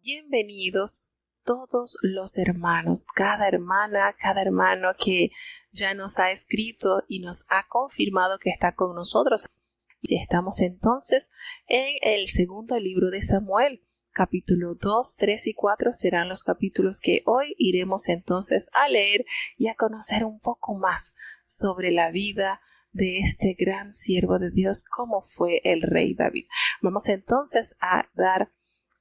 Bienvenidos todos los hermanos, cada hermana, cada hermano que ya nos ha escrito y nos ha confirmado que está con nosotros. Y estamos entonces en el segundo libro de Samuel, capítulo 2, 3 y 4 serán los capítulos que hoy iremos entonces a leer y a conocer un poco más sobre la vida de este gran siervo de Dios, como fue el rey David. Vamos entonces a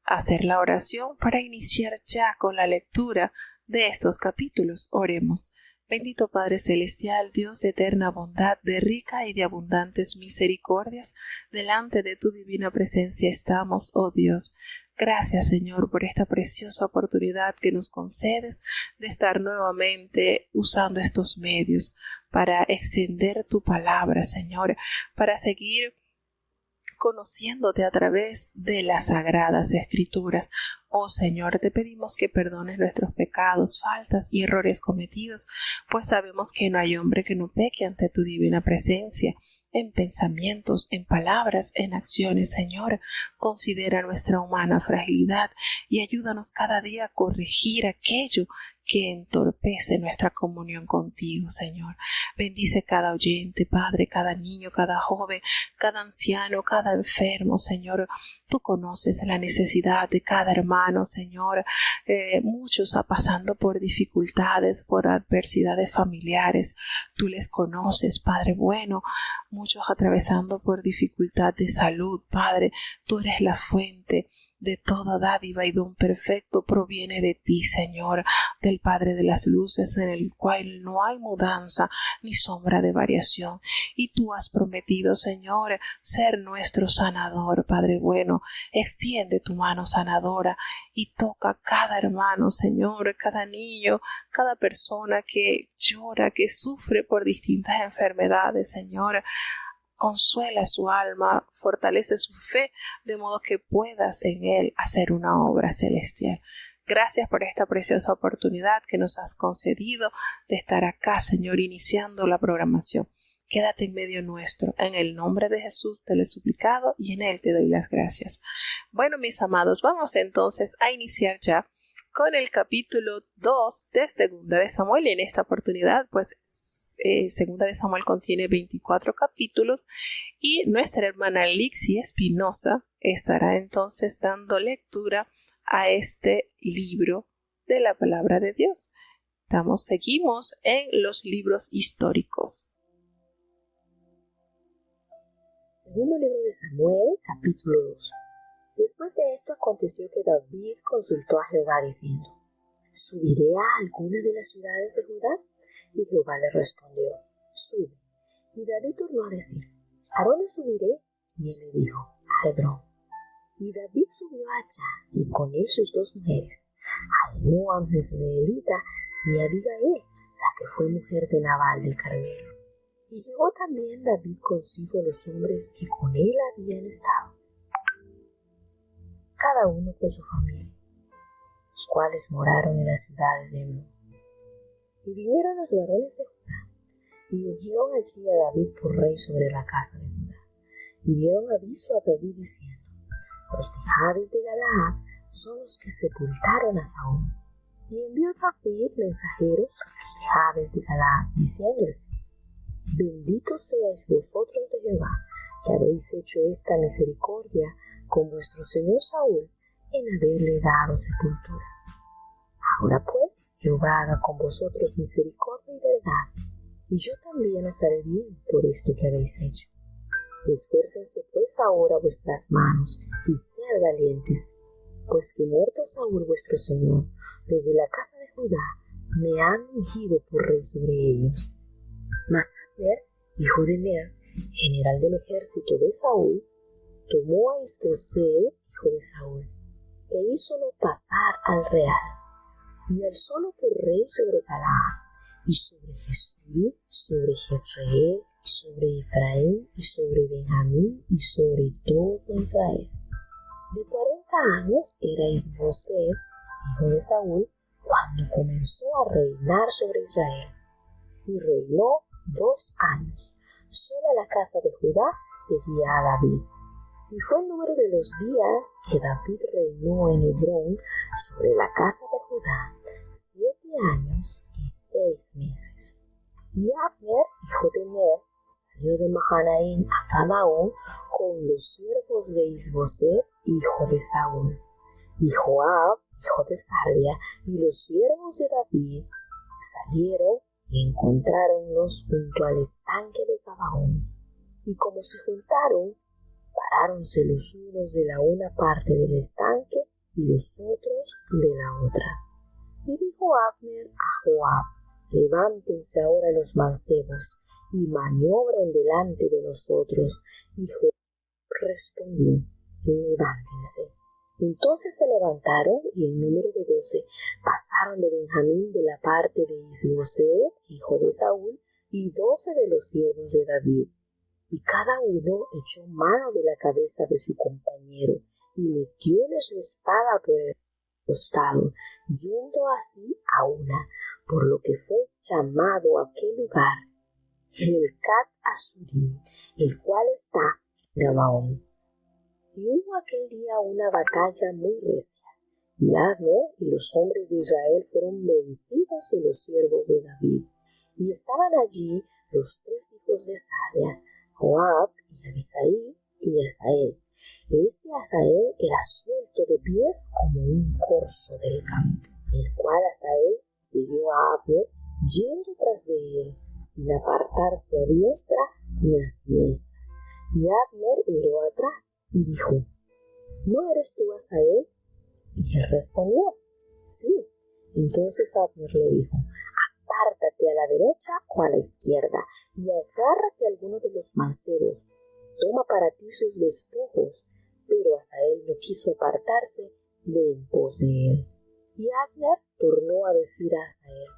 hacer la oración para iniciar ya con la lectura de estos capítulos. Oremos. Bendito Padre Celestial, Dios de eterna bondad, de rica y de abundantes misericordias, delante de tu divina presencia estamos, oh Dios. Gracias, Señor, por esta preciosa oportunidad que nos concedes de estar nuevamente usando estos medios para extender tu palabra, Señor, para seguir conociéndote a través de las sagradas escrituras. Oh Señor, te pedimos que perdones nuestros pecados, faltas y errores cometidos, pues sabemos que no hay hombre que no peque ante tu divina presencia. En pensamientos, en palabras, en acciones, Señor, considera nuestra humana fragilidad y ayúdanos cada día a corregir aquello que entorpece nuestra comunión contigo, Señor. Bendice cada oyente, Padre, cada niño, cada joven, cada anciano, cada enfermo, Señor. Tú conoces la necesidad de cada hermano, Señor. Muchos pasando por dificultades, por adversidades familiares. Tú les conoces, Padre bueno. Muchos atravesando por dificultad de salud, Padre. Tú eres la fuente de toda dádiva y don perfecto proviene de ti, Señor, del Padre de las luces, en el cual no hay mudanza ni sombra de variación. Y tú has prometido, Señor, ser nuestro sanador, Padre bueno. Extiende tu mano sanadora y toca a cada hermano, Señor, cada niño, cada persona que llora, que sufre por distintas enfermedades, Señor. Consuela su alma, fortalece su fe, de modo que puedas en él hacer una obra celestial. Gracias por esta preciosa oportunidad que nos has concedido de estar acá, Señor, iniciando la programación. Quédate en medio nuestro. En el nombre de Jesús te lo he suplicado y en él te doy las gracias. Bueno, mis amados, vamos entonces a iniciar ya con el capítulo 2 de Segunda de Samuel. Y en esta oportunidad, pues, Segunda de Samuel contiene 24 capítulos y nuestra hermana Lixi Espinosa estará entonces dando lectura a este libro de la palabra de Dios. Seguimos en los libros históricos. Segundo libro de Samuel, capítulo 2. Después de esto aconteció que David consultó a Jehová diciendo: ¿Subiré a alguna de las ciudades de Judá? Y Jehová le respondió: Sube. Y David tornó a decir: ¿A dónde subiré? Y él le dijo: a Hebrón. Y David subió allá, y con él sus dos mujeres, Ahinoam jezreelita y Abigail, la que fue mujer de Nabal del Carmelo. Y llevó también David consigo los hombres que con él habían estado, cada uno con su familia, los cuales moraron en las ciudades de Hebrón. Y vinieron los varones de Judá, y ungieron allí a David por rey sobre la casa de Judá. Y dieron aviso a David diciendo: los de Jabes de Galaad son los que sepultaron a Saúl. Y envió David mensajeros a los de Jabes de Galaad, diciéndoles: benditos seáis vosotros de Jehová, que habéis hecho esta misericordia con vuestro señor Saúl, en haberle dado sepultura. Ahora pues, Jehová haga con vosotros misericordia y verdad, y yo también os haré bien por esto que habéis hecho. Esfuércense pues ahora vuestras manos, y sed valientes, pues que muerto Saúl vuestro señor, los de la casa de Judá me han ungido por rey sobre ellos. Mas Abner, hijo de Ner, general del ejército de Saúl, tomó a Isboset, hijo de Saúl, e hízolo pasar al real, y alzólo por rey sobre Galaad, y sobre Jesús, sobre Jezreel, y sobre Efraín, y sobre Benjamín, y sobre todo Israel. De 40 años era Isboset, hijo de Saúl, cuando comenzó a reinar sobre Israel, y reinó 2 años. Sola la casa de Judá seguía a David. Y fue el número de los días que David reinó en Hebrón sobre la casa de Judá, 7 años y 6 meses. Y Abner, hijo de Ner, salió de Mahanaim a Gabaón con los siervos de Isboset, hijo de Saúl. Y Joab, hijo de Sarvia, y los siervos de David salieron y encontráronlos junto al estanque de Gabaón. Y como se juntaron, paráronse los unos de la una parte del estanque y los otros de la otra. Y dijo Abner a Joab: levántense ahora los mancebos y maniobren delante de nosotros. Y Joab respondió: levántense. Entonces se levantaron, y en número de 12 pasaron de Benjamín de la parte de Isboset, hijo de Saúl, y 12 de los siervos de David. Y cada uno echó mano de la cabeza de su compañero, y metióle su espada por el costado, yendo así a una, por lo que fue llamado aquel lugar Helcat Asurim, el cual está en Gabaón. Y hubo aquel día una batalla muy recia, y Abner y los hombres de Israel fueron vencidos de los siervos de David. Y estaban allí los 3 hijos de Sarvia, Joab y Abisai y Asael. Este Asael era suelto de pies como un corzo del campo, el cual Asael siguió a Abner yendo tras de él, sin apartarse a diestra ni a siniestra. Y Abner miró atrás y dijo: ¿no eres tú Asael? Y él respondió: sí. Entonces Abner le dijo: apártate a la derecha o a la izquierda, y agárrate a alguno de los mancebos. Toma para ti sus despojos. Pero Asael no quiso apartarse de en pos de él. Y Abner tornó a decir a Asael: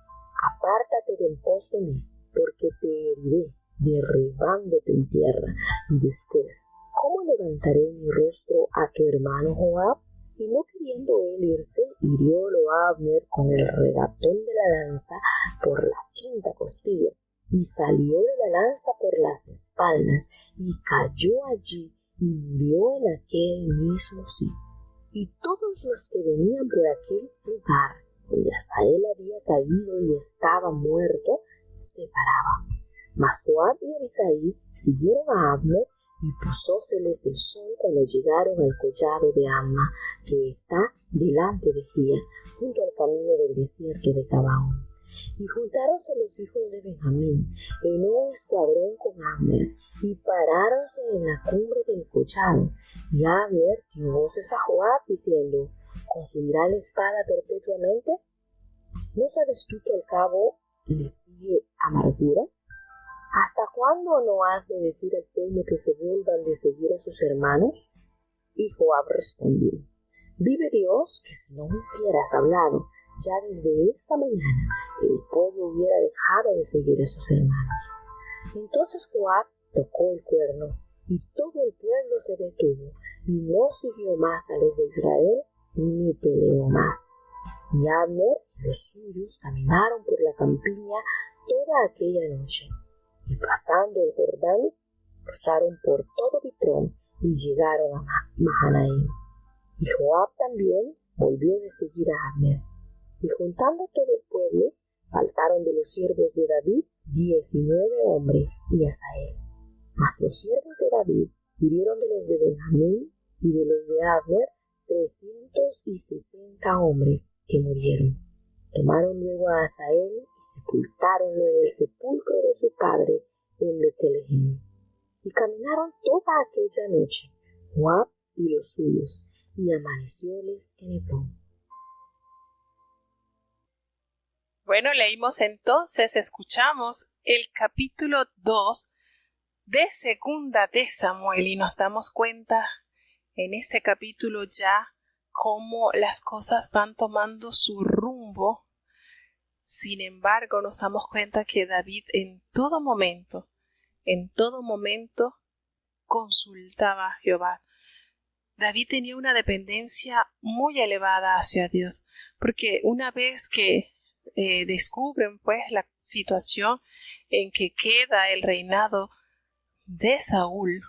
apártate de en pos de mí, porque te heriré, derribándote en tierra. Y después, ¿cómo levantaré mi rostro a tu hermano Joab? Y no queriendo él irse, hiriólo a Abner con el regatón de la lanza por la 5ª costilla, y salió de la lanza por las espaldas, y cayó allí, y murió en aquel mismo sitio. Y todos los que venían por aquel lugar donde Asael había caído y estaba muerto, se paraban. Mas Joab y Abisai siguieron a Abner, y pusóseles el sol cuando llegaron al collado de Amma, que está delante de Gía, junto al camino del desierto de Gabaón. Y juntáronse los hijos de Benjamín en un escuadrón con Abner, y paráronse en la cumbre del collado. Y Abner dio voces a Joab, diciendo: ¿consumirá la espada perpetuamente? ¿No sabes tú que al cabo le sigue amargura? ¿Hasta cuándo no has de decir al pueblo que se vuelvan de seguir a sus hermanos? Y Joab respondió: vive Dios, que si no hubieras hablado ya desde esta mañana, el pueblo hubiera dejado de seguir a sus hermanos. Entonces Joab tocó el cuerno, y todo el pueblo se detuvo, y no siguió más a los de Israel, ni peleó más. Y Abner y los suyos caminaron por la campiña toda aquella noche, y pasando el Jordán, cruzaron por todo Bitrón y llegaron a Mahanaim. Y Joab también volvió de seguir a Abner. Y juntando todo el pueblo, faltaron de los siervos de David 19 hombres y Asael. Mas los siervos de David hirieron de los de Benjamín y de los de Abner 360 hombres que murieron. Tomaron luego a Asael y sepultáronlo en el sepulcro de su padre en Betlehem. Y caminaron toda aquella noche, Joab y los suyos, y amanecióles en Hebrón. Bueno, leímos entonces, escuchamos el capítulo 2 de Segunda de Samuel, y nos damos cuenta en este capítulo ya cómo las cosas van tomando su rumbo. Sin embargo, nos damos cuenta que David en todo momento consultaba a Jehová. David tenía una dependencia muy elevada hacia Dios, porque una vez que descubren pues la situación en que queda el reinado de Saúl,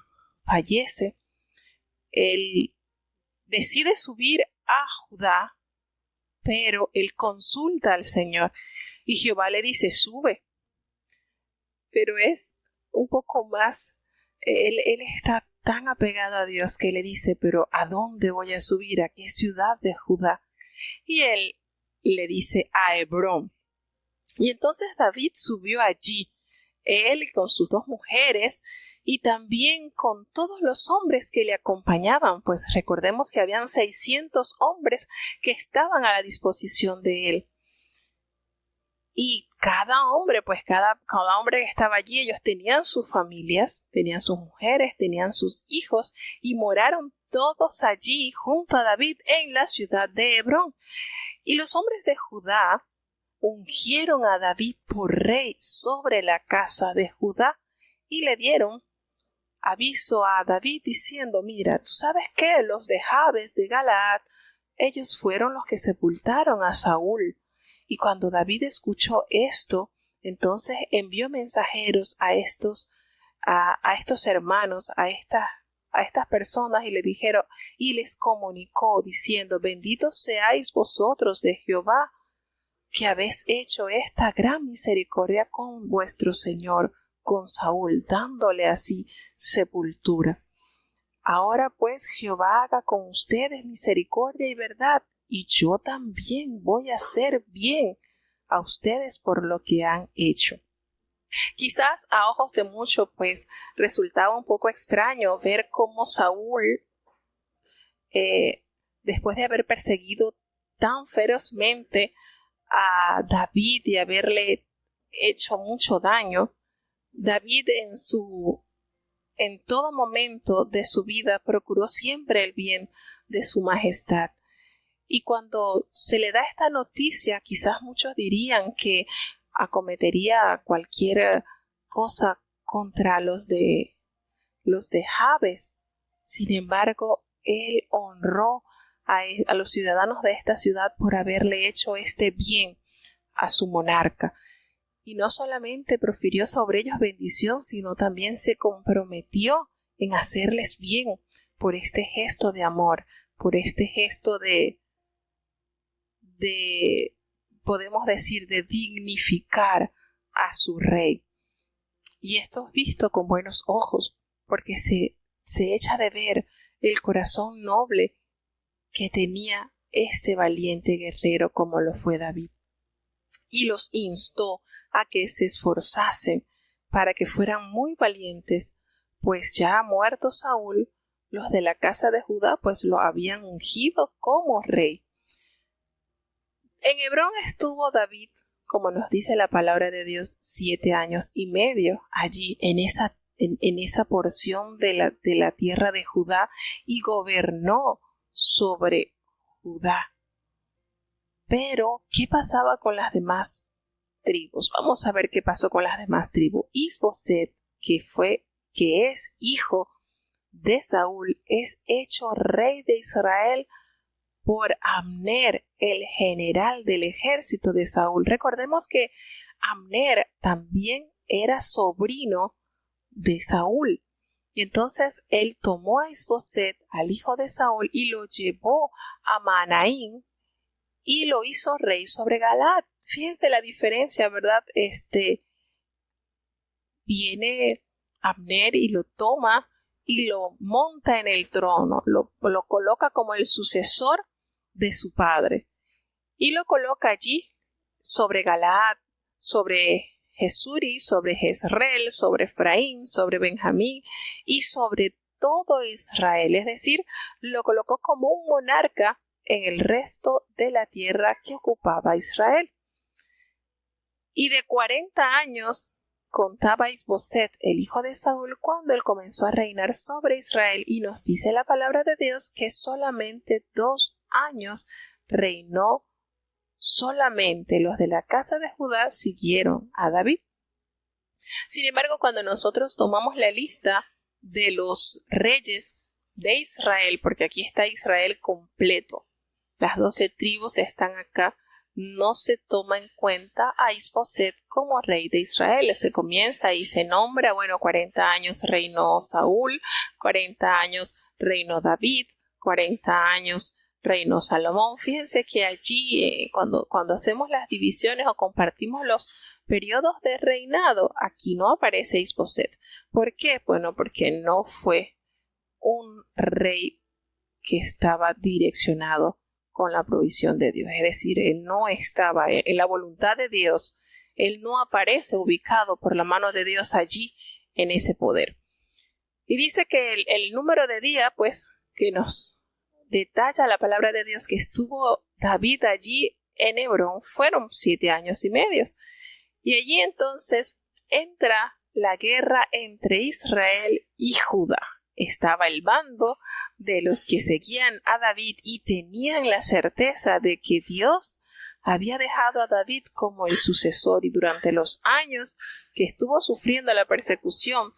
fallece, él decide subir a Judá, pero él consulta al Señor y Jehová le dice, sube. Pero es un poco más, él está tan apegado a Dios que le dice, pero ¿a dónde voy a subir? ¿A qué ciudad de Judá? Y él le dice, a Hebrón. Y entonces David subió allí, él con sus 2 mujeres y también con todos los hombres que le acompañaban, pues recordemos que habían 600 hombres que estaban a la disposición de él. Y cada hombre, pues cada hombre que estaba allí, ellos tenían sus familias, tenían sus mujeres, tenían sus hijos y moraron todos allí junto a David en la ciudad de Hebrón. Y los hombres de Judá ungieron a David por rey sobre la casa de Judá y le dieron aviso a David diciendo, mira, ¿tú sabes qué? Los de Jabes de Galaad, ellos fueron los que sepultaron a Saúl. Y cuando David escuchó esto, entonces envió mensajeros a estos hermanos, a estas personas y les comunicó diciendo, benditos seáis vosotros de Jehová, que habéis hecho esta gran misericordia con vuestro Señor, con Saúl, dándole así sepultura. Ahora pues Jehová haga con ustedes misericordia y verdad, y yo también voy a hacer bien a ustedes por lo que han hecho. Quizás a ojos de muchos pues resultaba un poco extraño ver cómo Saúl, después de haber perseguido tan ferozmente a David y haberle hecho mucho daño, David en todo momento de su vida procuró siempre el bien de su majestad. Y cuando se le da esta noticia, quizás muchos dirían que acometería cualquier cosa contra los de Jabes. Sin embargo, él honró a los ciudadanos de esta ciudad por haberle hecho este bien a su monarca. Y no solamente profirió sobre ellos bendición, sino también se comprometió en hacerles bien por este gesto de amor, por este gesto podemos decir, de dignificar a su rey. Y esto es visto con buenos ojos, porque se echa de ver el corazón noble que tenía este valiente guerrero como lo fue David. Y los instó a que se esforzasen para que fueran muy valientes, pues ya muerto Saúl, los de la casa de Judá pues lo habían ungido como rey. En Hebrón estuvo David, como nos dice la palabra de Dios, 7 años y medio allí en esa porción de la tierra de Judá y gobernó sobre Judá. Pero, ¿qué pasaba con las demás tribus? Vamos a ver qué pasó con las demás tribus. Isboset, que es hijo de Saúl, es hecho rey de Israel por Abner, el general del ejército de Saúl. Recordemos que Abner también era sobrino de Saúl. Y entonces él tomó a Isboset, al hijo de Saúl, y lo llevó a Mahanaim y lo hizo rey sobre Galaad. Fíjense la diferencia, ¿verdad? Viene Abner y lo toma y lo monta en el trono, lo coloca como el sucesor de su padre y lo coloca allí sobre Galaad, sobre Jesuri, sobre Jezreel, sobre Efraín, sobre Benjamín y sobre todo Israel, es decir, lo colocó como un monarca en el resto de la tierra que ocupaba Israel. Y de 40 años contaba Isboset, el hijo de Saúl, cuando él comenzó a reinar sobre Israel, y nos dice la palabra de Dios que solamente 2 años reinó. Solamente los de la casa de Judá siguieron a David. Sin embargo, cuando nosotros tomamos la lista de los reyes de Israel, porque aquí está Israel completo, las 12 tribus están acá, no se toma en cuenta a Isboset como rey de Israel. Se comienza y se nombra, 40 años reinó Saúl, 40 años reinó David, 40 años reinó Salomón. Fíjense que allí cuando hacemos las divisiones o compartimos los periodos de reinado, aquí no aparece Isboset. ¿Por qué? Bueno, porque no fue un rey que estaba direccionado con la provisión de Dios. Es decir, él no estaba en la voluntad de Dios. Él no aparece ubicado por la mano de Dios allí en ese poder. Y dice que el número de días, pues, que nos detalla la palabra de Dios que estuvo David allí en Hebrón, fueron 7 años y medio. Y allí entonces entra la guerra entre Israel y Judá. Estaba el bando de los que seguían a David y tenían la certeza de que Dios había dejado a David como el sucesor, y durante los años que estuvo sufriendo la persecución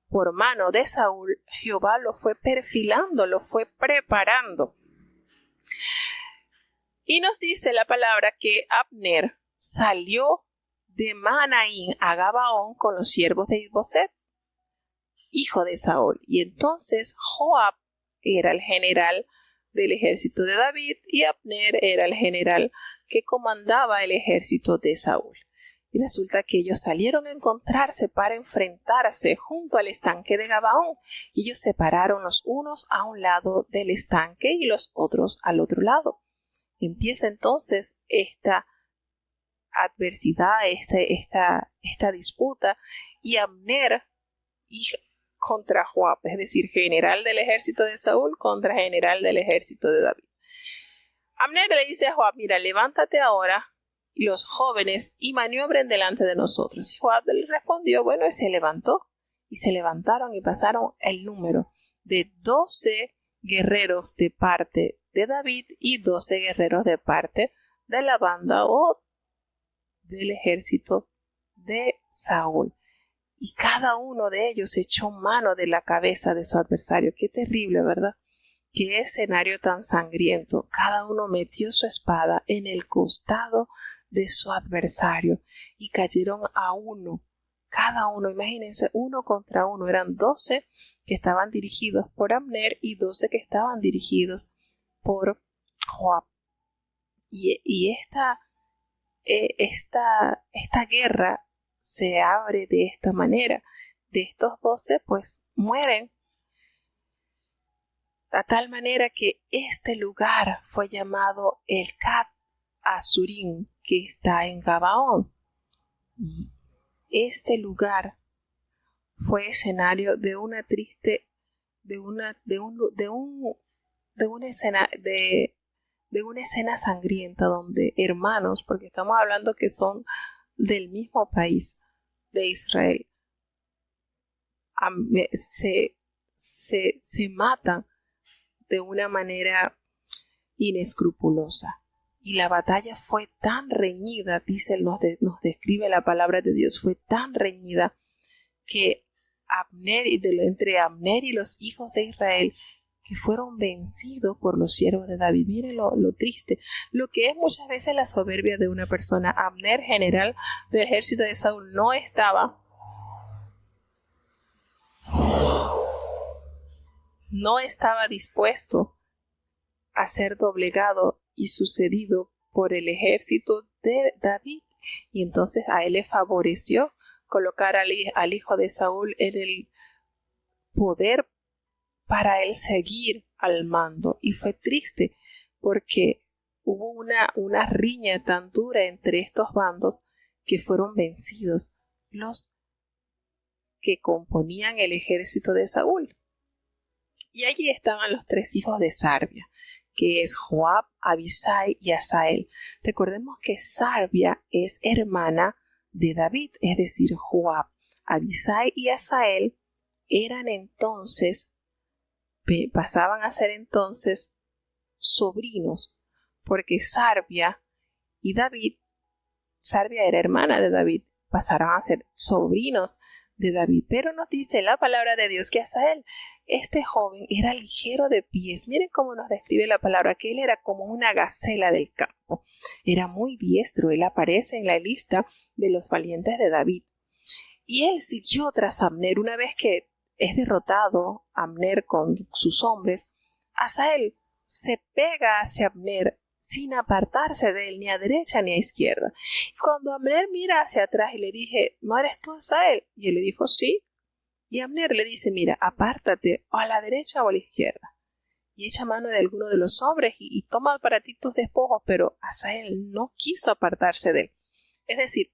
por mano de Saúl, Jehová lo fue perfilando, lo fue preparando. Y nos dice la palabra que Abner salió de Mahanaim a Gabaón con los siervos de Isboset, hijo de Saúl. Y entonces Joab era el general del ejército de David y Abner era el general que comandaba el ejército de Saúl. Y resulta que ellos salieron a encontrarse para enfrentarse junto al estanque de Gabaón, y ellos se pararon los unos a un lado del estanque y los otros al otro lado. Empieza entonces esta adversidad, esta disputa, y Abner contra Joab, es decir, general del ejército de Saúl contra general del ejército de David. Abner le dice a Joab: mira, levántate ahora, los jóvenes, y maniobren delante de nosotros. Y Joab le respondió, bueno, y se levantó, y se levantaron y pasaron el número de 12 guerreros de parte de David y 12 guerreros de parte de la banda o del ejército de Saúl. Y cada uno de ellos echó mano de la cabeza de su adversario. Qué terrible, ¿verdad? Qué escenario tan sangriento. Cada uno metió su espada en el costado de su adversario y cayeron a uno. Cada uno, imagínense, uno contra uno. Eran 12 que estaban dirigidos por Abner y 12 que estaban dirigidos por Joab. Y esta guerra se abre de esta manera. De estos 12, pues, mueren. A tal manera que este lugar fue llamado el Cat Azurim, que está en Gabaón. Y este lugar fue escenario de una triste, de una escena sangrienta donde hermanos, porque estamos hablando que son del mismo país de Israel, se matan de una manera inescrupulosa. Y la batalla fue tan reñida, nos describe la palabra de Dios, fue tan reñida que entre Abner y los hijos de Israel, que fueron vencidos por los siervos de David. Miren lo triste, lo que es muchas veces la soberbia de una persona. Abner, general del ejército de Saúl, no estaba dispuesto a ser doblegado y sucedido por el ejército de David, y entonces a él le favoreció colocar al hijo de Saúl en el poder para él seguir al mando. Y fue triste porque hubo una riña tan dura entre estos bandos que fueron vencidos los que componían el ejército de Saúl. Y allí estaban los 3 hijos de Sarbia, que es Joab, Abisai y Asael. Recordemos que Sarbia es hermana de David, es decir, Joab, Abisai y Asael pasaban a ser entonces sobrinos, porque Sarbia era hermana de David, pasaron a ser sobrinos de David. Pero nos dice la palabra de Dios que Asael, este joven, era ligero de pies. Miren cómo nos describe la palabra, que él era como una gacela del campo. Era muy diestro, él aparece en la lista de los valientes de David. Y él siguió tras Abner una vez que es derrotado Abner con sus hombres, Asael se pega hacia Abner sin apartarse de él ni a derecha ni a izquierda. Y cuando Abner mira hacia atrás y le dije, ¿no eres tú Asael? Y él le dijo, sí. Y Abner le dice, mira, apártate o a la derecha o a la izquierda. Y echa mano de alguno de los hombres y toma para ti tus despojos, pero Asael no quiso apartarse de él. Es decir,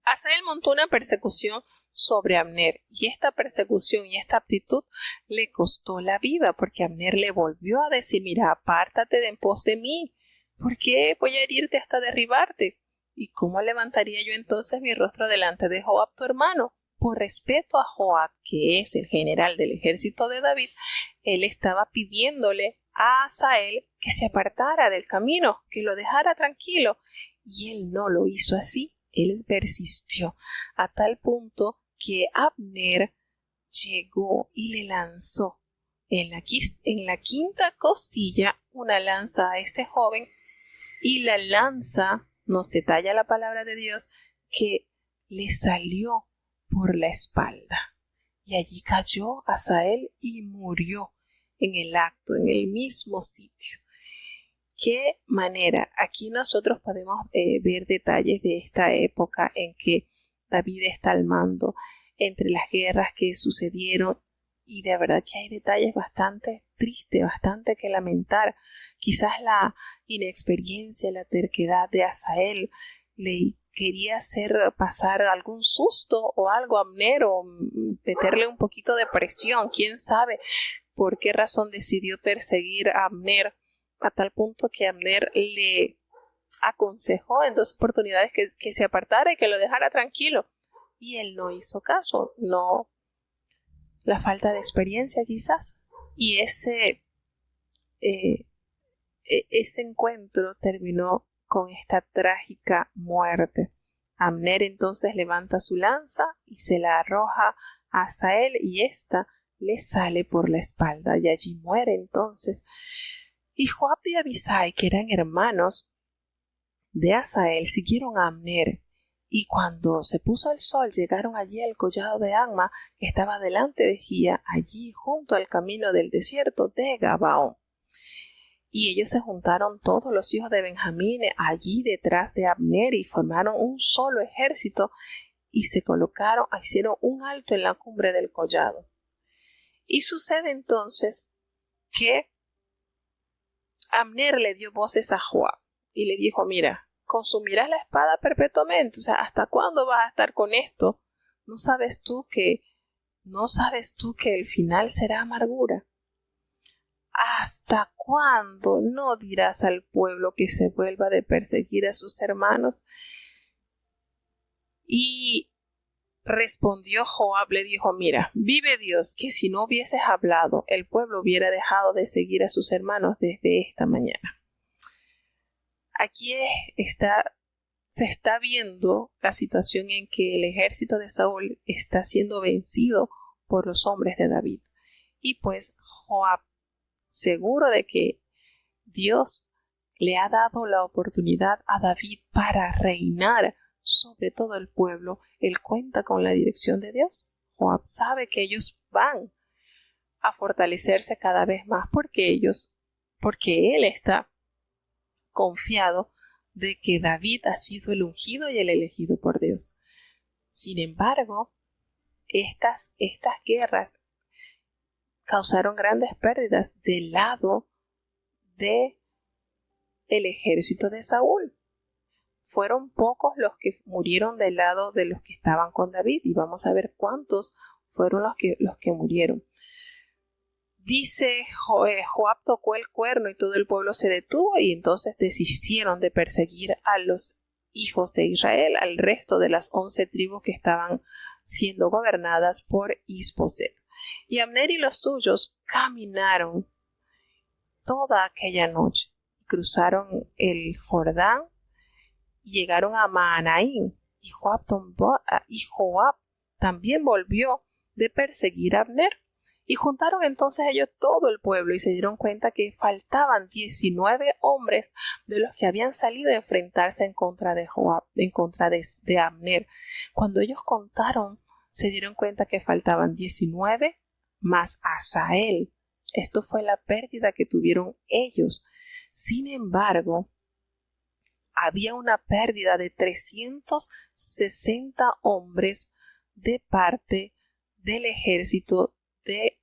Asael montó una persecución sobre Abner, y esta persecución y esta actitud le costó la vida, porque Abner le volvió a decir, mira, apártate de en pos de mí, ¿por qué voy a herirte hasta derribarte? ¿Y cómo levantaría yo entonces mi rostro delante de Joab tu hermano? Por respeto a Joab, que es el general del ejército de David, él estaba pidiéndole a Asael que se apartara del camino, que lo dejara tranquilo, y él no lo hizo así. Él persistió a tal punto que Abner llegó y le lanzó en la quinta costilla una lanza a este joven, y la lanza, nos detalla la palabra de Dios, que le salió por la espalda. Y allí cayó Asael y murió en el acto, en el mismo sitio. ¿Qué manera? Aquí nosotros podemos ver detalles de esta época en que David está al mando, entre las guerras que sucedieron, y de verdad que hay detalles bastante tristes, bastante que lamentar. Quizás la inexperiencia, la terquedad de Asael le quería hacer pasar algún susto o algo a Abner, o meterle un poquito de presión. ¿Quién sabe por qué razón decidió perseguir a Abner? A tal punto que Abner le aconsejó en 2 oportunidades que se apartara y que lo dejara tranquilo. Y él no hizo caso, no, la falta de experiencia quizás. Y ese encuentro terminó con esta trágica muerte. Abner entonces levanta su lanza y se la arroja a Asael, y ésta le sale por la espalda, y allí muere entonces. Y Joab y Abisai, que eran hermanos de Asael, siguieron a Abner, y cuando se puso el sol llegaron allí al collado de Amma, que estaba delante de Gía, allí junto al camino del desierto de Gabaón. Y ellos se juntaron todos los hijos de Benjamín allí detrás de Abner, y formaron un solo ejército, y se colocaron, hicieron un alto en la cumbre del collado. Y sucede entonces que Abner le dio voces a Joab y le dijo, mira, consumirás la espada perpetuamente, o sea, ¿hasta cuándo vas a estar con esto? ¿No sabes tú que el final será amargura? ¿Hasta cuándo no dirás al pueblo que se vuelva de perseguir a sus hermanos? Y respondió Joab, le dijo, mira, vive Dios, que si no hubieses hablado, el pueblo hubiera dejado de seguir a sus hermanos desde esta mañana. Aquí se está viendo la situación en que el ejército de Saúl está siendo vencido por los hombres de David. Y pues Joab, seguro de que Dios le ha dado la oportunidad a David para reinar sobre todo el pueblo, él cuenta con la dirección de Dios. Joab sabe que ellos van a fortalecerse cada vez más porque él está confiado de que David ha sido el ungido y el elegido por Dios. Sin embargo, estas guerras causaron grandes pérdidas del lado del ejército de Saúl. Fueron pocos los que murieron del lado de los que estaban con David, y vamos a ver cuántos fueron los que murieron. Dice, Joab tocó el cuerno y todo el pueblo se detuvo, y entonces desistieron de perseguir a los hijos de Israel, al resto de las 11 tribus que estaban siendo gobernadas por Isboset. Y Abner y los suyos caminaron toda aquella noche, cruzaron el Jordán, llegaron a Mahanaim, y Joab también volvió de perseguir a Abner. Y juntaron entonces ellos todo el pueblo, y se dieron cuenta que faltaban 19 hombres de los que habían salido a enfrentarse en contra de Joab, en contra de Abner. Cuando ellos contaron, se dieron cuenta que faltaban 19 más Asael. Esto fue la pérdida que tuvieron ellos. Sin embargo, había una pérdida de 360 hombres de parte del ejército de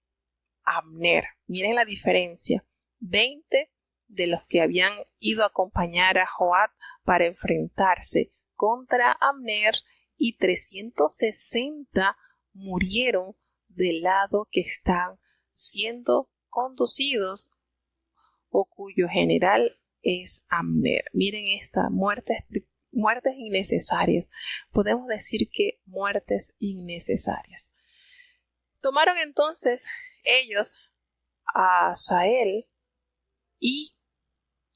Abner. Miren la diferencia. 20 de los que habían ido a acompañar a Joab para enfrentarse contra Abner y 360 murieron del lado que están siendo conducidos o cuyo general es Abner. Miren estas muertes innecesarias. Podemos decir que muertes innecesarias. Tomaron entonces ellos a Asael y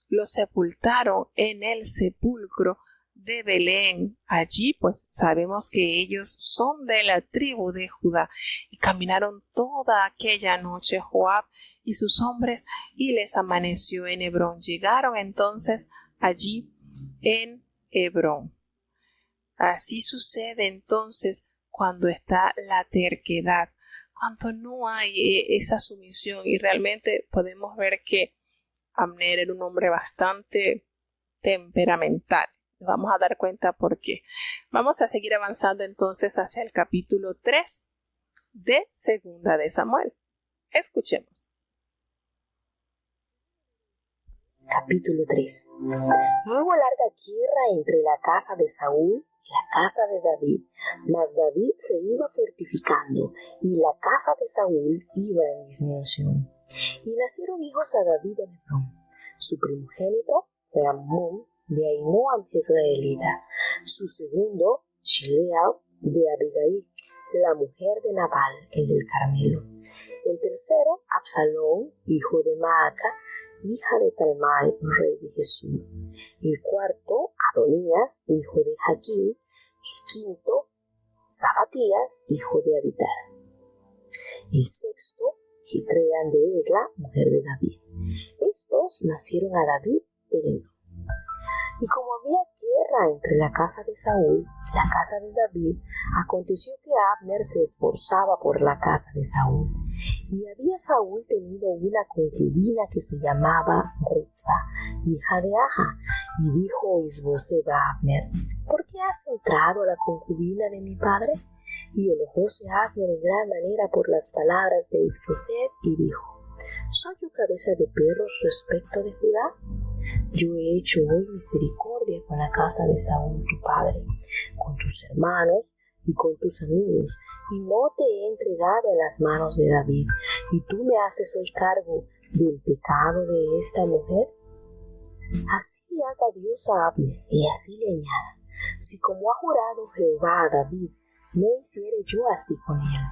lo sepultaron en el sepulcro de Belén. Allí pues sabemos que ellos son de la tribu de Judá y caminaron toda aquella noche Joab y sus hombres y les amaneció en Hebrón. Llegaron entonces allí en Hebrón. Así sucede entonces cuando está la terquedad, cuando no hay esa sumisión, y realmente podemos ver que Abner era un hombre bastante temperamental. Nos vamos a dar cuenta por qué. Vamos a seguir avanzando entonces hacia el capítulo 3 de Segunda de Samuel. Escuchemos. Capítulo 3. No hubo larga guerra entre la casa de Saúl y la casa de David, mas David se iba fortificando y la casa de Saúl iba en disminución. Y nacieron hijos a David en Hebrón. Su primogénito fue Amnón de Ahinoam Jezreelita, su segundo Chileab de Abigail, la mujer de Nabal, el del Carmelo. El tercero Absalón, hijo de Maaca, hija de Talmai, rey de Jesús. El cuarto Adonías, hijo de Jaquín. El quinto Zafatías, hijo de Abital. El sexto Jitreán de Egla, mujer de David. Estos nacieron a David en Hebrón. Y como había guerra entre la casa de Saúl y la casa de David, aconteció que Abner se esforzaba por la casa de Saúl. Y había Saúl tenido una concubina que se llamaba Rispa, hija de Aja. Y dijo Isboset a Abner: ¿por qué has entrado a la concubina de mi padre? Y enojóse Abner en gran manera por las palabras de Isboset y dijo: ¿soy yo cabeza de perros respecto de Judá? Yo he hecho hoy misericordia con la casa de Saúl tu padre, con tus hermanos y con tus amigos, y no te he entregado en las manos de David, y tú me haces hoy cargo del pecado de esta mujer. Así haga Dios a Abner, y así le añada: si como ha jurado Jehová a David, no hiciere yo así con él.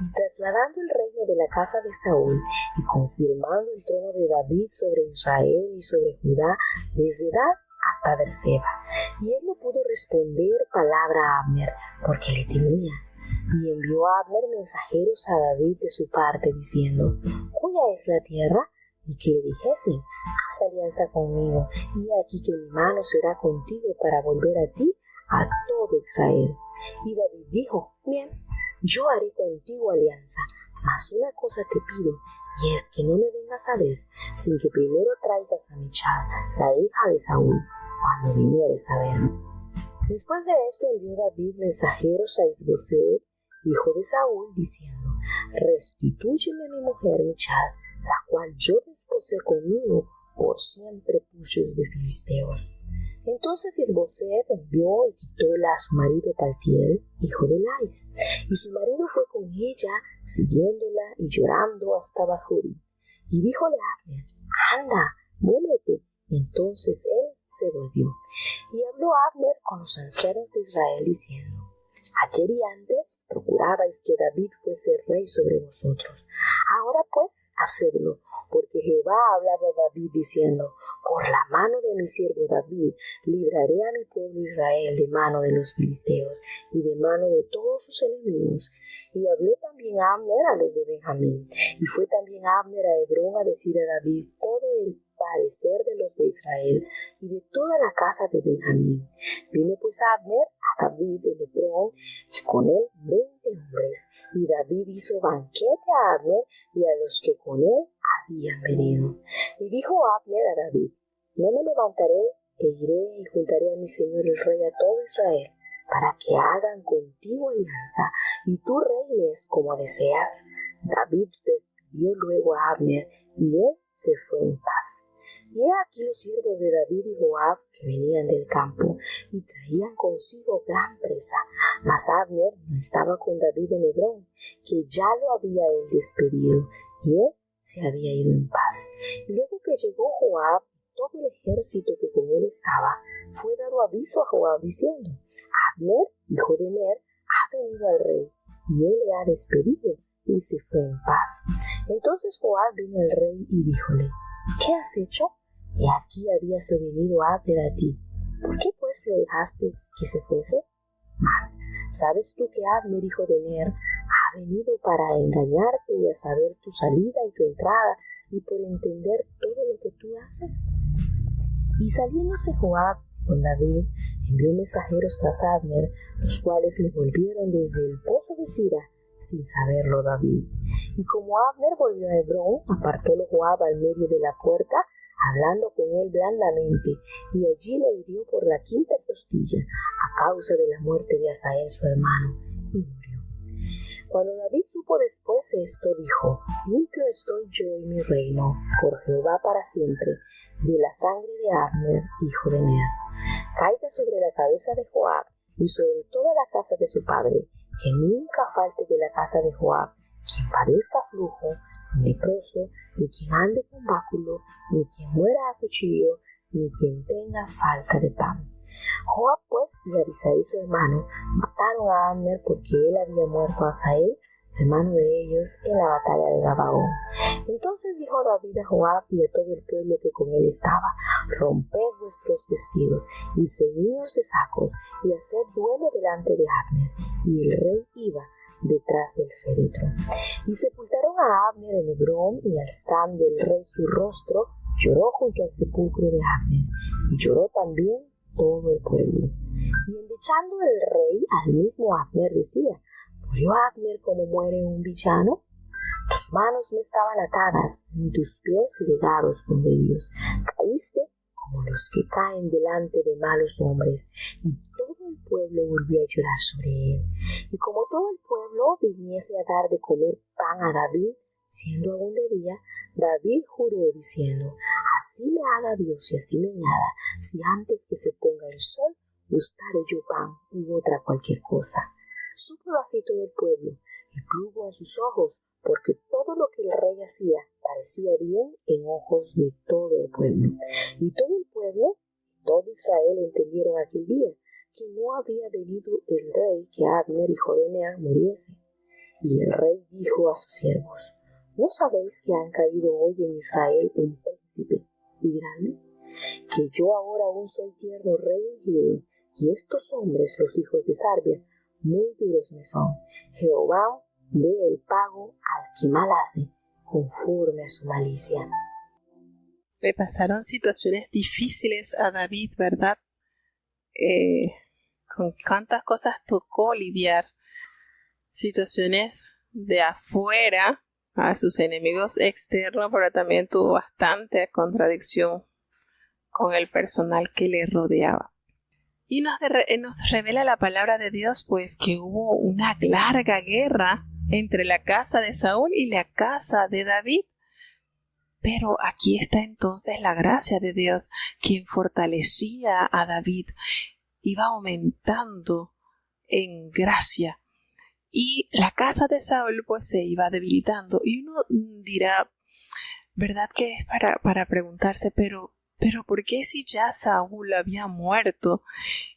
Y trasladando el reino de la casa de Saúl y confirmando el trono de David sobre Israel y sobre Judá desde Dan hasta Berseba. Y él no pudo responder palabra a Abner porque le temía. Y envió a Abner mensajeros a David de su parte diciendo: ¿cuya es la tierra? Y que le dijesen: haz alianza conmigo, y aquí que mi mano será contigo para volver a ti a todo Israel. Y David dijo: bien, yo haré contigo alianza, mas una cosa te pido, y es que no me vengas a ver sin que primero traigas a Michal, la hija de Saúl, cuando vinieres a verme. Después de esto envió David mensajeros a Isboset, hijo de Saúl, diciendo: restitúyeme a mi mujer Michal, la cual yo desposé conmigo por 100 prepucios de filisteos. Entonces Isboset envió y quitóla a su marido Paltiel, hijo de Lais, y su marido fue con ella, siguiéndola y llorando hasta Bahurim. Y díjole a Abner: anda, vuélvete. Entonces él se volvió. Y habló Abner con los ancianos de Israel, diciendo: ayer y antes procurabais que David fuese rey sobre vosotros. Ahora pues, hacedlo, porque Jehová ha hablado a David diciendo: por la mano de mi siervo David libraré a mi pueblo Israel de mano de los filisteos y de mano de todos sus enemigos. Y habló también Abner a los de Benjamín. Y fue también Abner a Hebrón a decir a David todo el parecer de los de Israel y de toda la casa de Benjamín. Vino pues Abner a David de Hebrón y con él 20 hombres. Y David hizo banquete a Abner y a los que con él habían venido. Y dijo Abner a David: no me levantaré e iré y juntaré a mi señor el rey a todo Israel, para que hagan contigo alianza, y tú reines como deseas. David despidió luego a Abner, y él se fue en paz. Y he aquí los siervos de David y Joab que venían del campo, y traían consigo gran presa. Mas Abner no estaba con David en Hebrón, que ya lo había él despedido, y él se había ido en paz. Y luego que llegó Joab, todo el ejército que con él estaba, fue dado aviso a Joab diciendo: Abner, hijo de Ner, ha venido al rey, y él le ha despedido, y se fue en paz. Entonces Joab vino al rey y díjole: ¿qué has hecho? He aquí habíase venido Abner a ti. ¿Por qué pues lo dejaste que se fuese? Mas, ¿sabes tú que Abner, hijo de Ner, ha venido para engañarte y a saber tu salida y tu entrada, y por entender todo lo que tú haces? Y saliéndose Joab con David, envió mensajeros tras Abner, los cuales le volvieron desde el pozo de Sira, sin saberlo David. Y como Abner volvió a Hebrón, apartólo Joab al medio de la puerta, hablando con él blandamente, y allí le hirió por la quinta costilla, a causa de la muerte de Asael su hermano, y murió. Cuando David supo después esto, dijo: limpio estoy yo y mi reino, por Jehová para siempre, de la sangre de Abner, hijo de Ner. Caiga sobre la cabeza de Joab y sobre toda la casa de su padre, que nunca falte de la casa de Joab quien padezca flujo, ni leproso, ni quien ande con báculo, ni quien muera a cuchillo, ni quien tenga falta de pan. Joab pues y Abisai su hermano mataron a Abner, porque él había muerto a Asael, hermano de ellos, en la batalla de Gabaón. Entonces dijo David a Joab y a todo el pueblo que con él estaba: romped vuestros vestidos y ceñíos de sacos, y haced duelo delante de Abner. Y el rey iba detrás del féretro. Y sepultaron a Abner en Hebrón, y alzando el rey su rostro, lloró junto al sepulcro de Abner, y lloró también todo el pueblo. Y endechando el rey al mismo Abner decía: ¿murió Abner como muere un villano? Tus manos no estaban atadas, ni tus pies ligados con grillos. Caíste como los que caen delante de malos hombres. Y todo el pueblo volvió a llorar sobre él. Y como todo el pueblo viniese a dar de comer pan a David, siendo aún de día, David juró diciendo: así me haga Dios y así me añada, si antes que se ponga el sol gustare yo pan u otra cualquier cosa. Supo así todo el pueblo, y plugo a sus ojos, porque todo lo que el rey hacía parecía bien en ojos de todo el pueblo. Y todo el pueblo, todo Israel, entendieron aquel día que no había venido el rey que Abner, hijo de Ner, muriese. Y el rey dijo a sus siervos: ¿no sabéis que han caído hoy en Israel un príncipe y grande? Que yo ahora aún soy tierno rey ungido, y estos hombres, los hijos de Sarbia, muy duros me son. Jehová dé el pago al que mal hace, conforme a su malicia. Le pasaron situaciones difíciles a David, ¿verdad? Con cuántas cosas tocó lidiar. Situaciones de afuera a sus enemigos externos, pero también tuvo bastante contradicción con el personal que le rodeaba. Y nos revela la palabra de Dios, pues, que hubo una larga guerra entre la casa de Saúl y la casa de David. Pero aquí está entonces la gracia de Dios, quien fortalecía a David, iba aumentando en gracia. Y la casa de Saúl pues se iba debilitando. Y uno dirá, ¿verdad que es para preguntarse, pero ¿por qué si ya Saúl había muerto?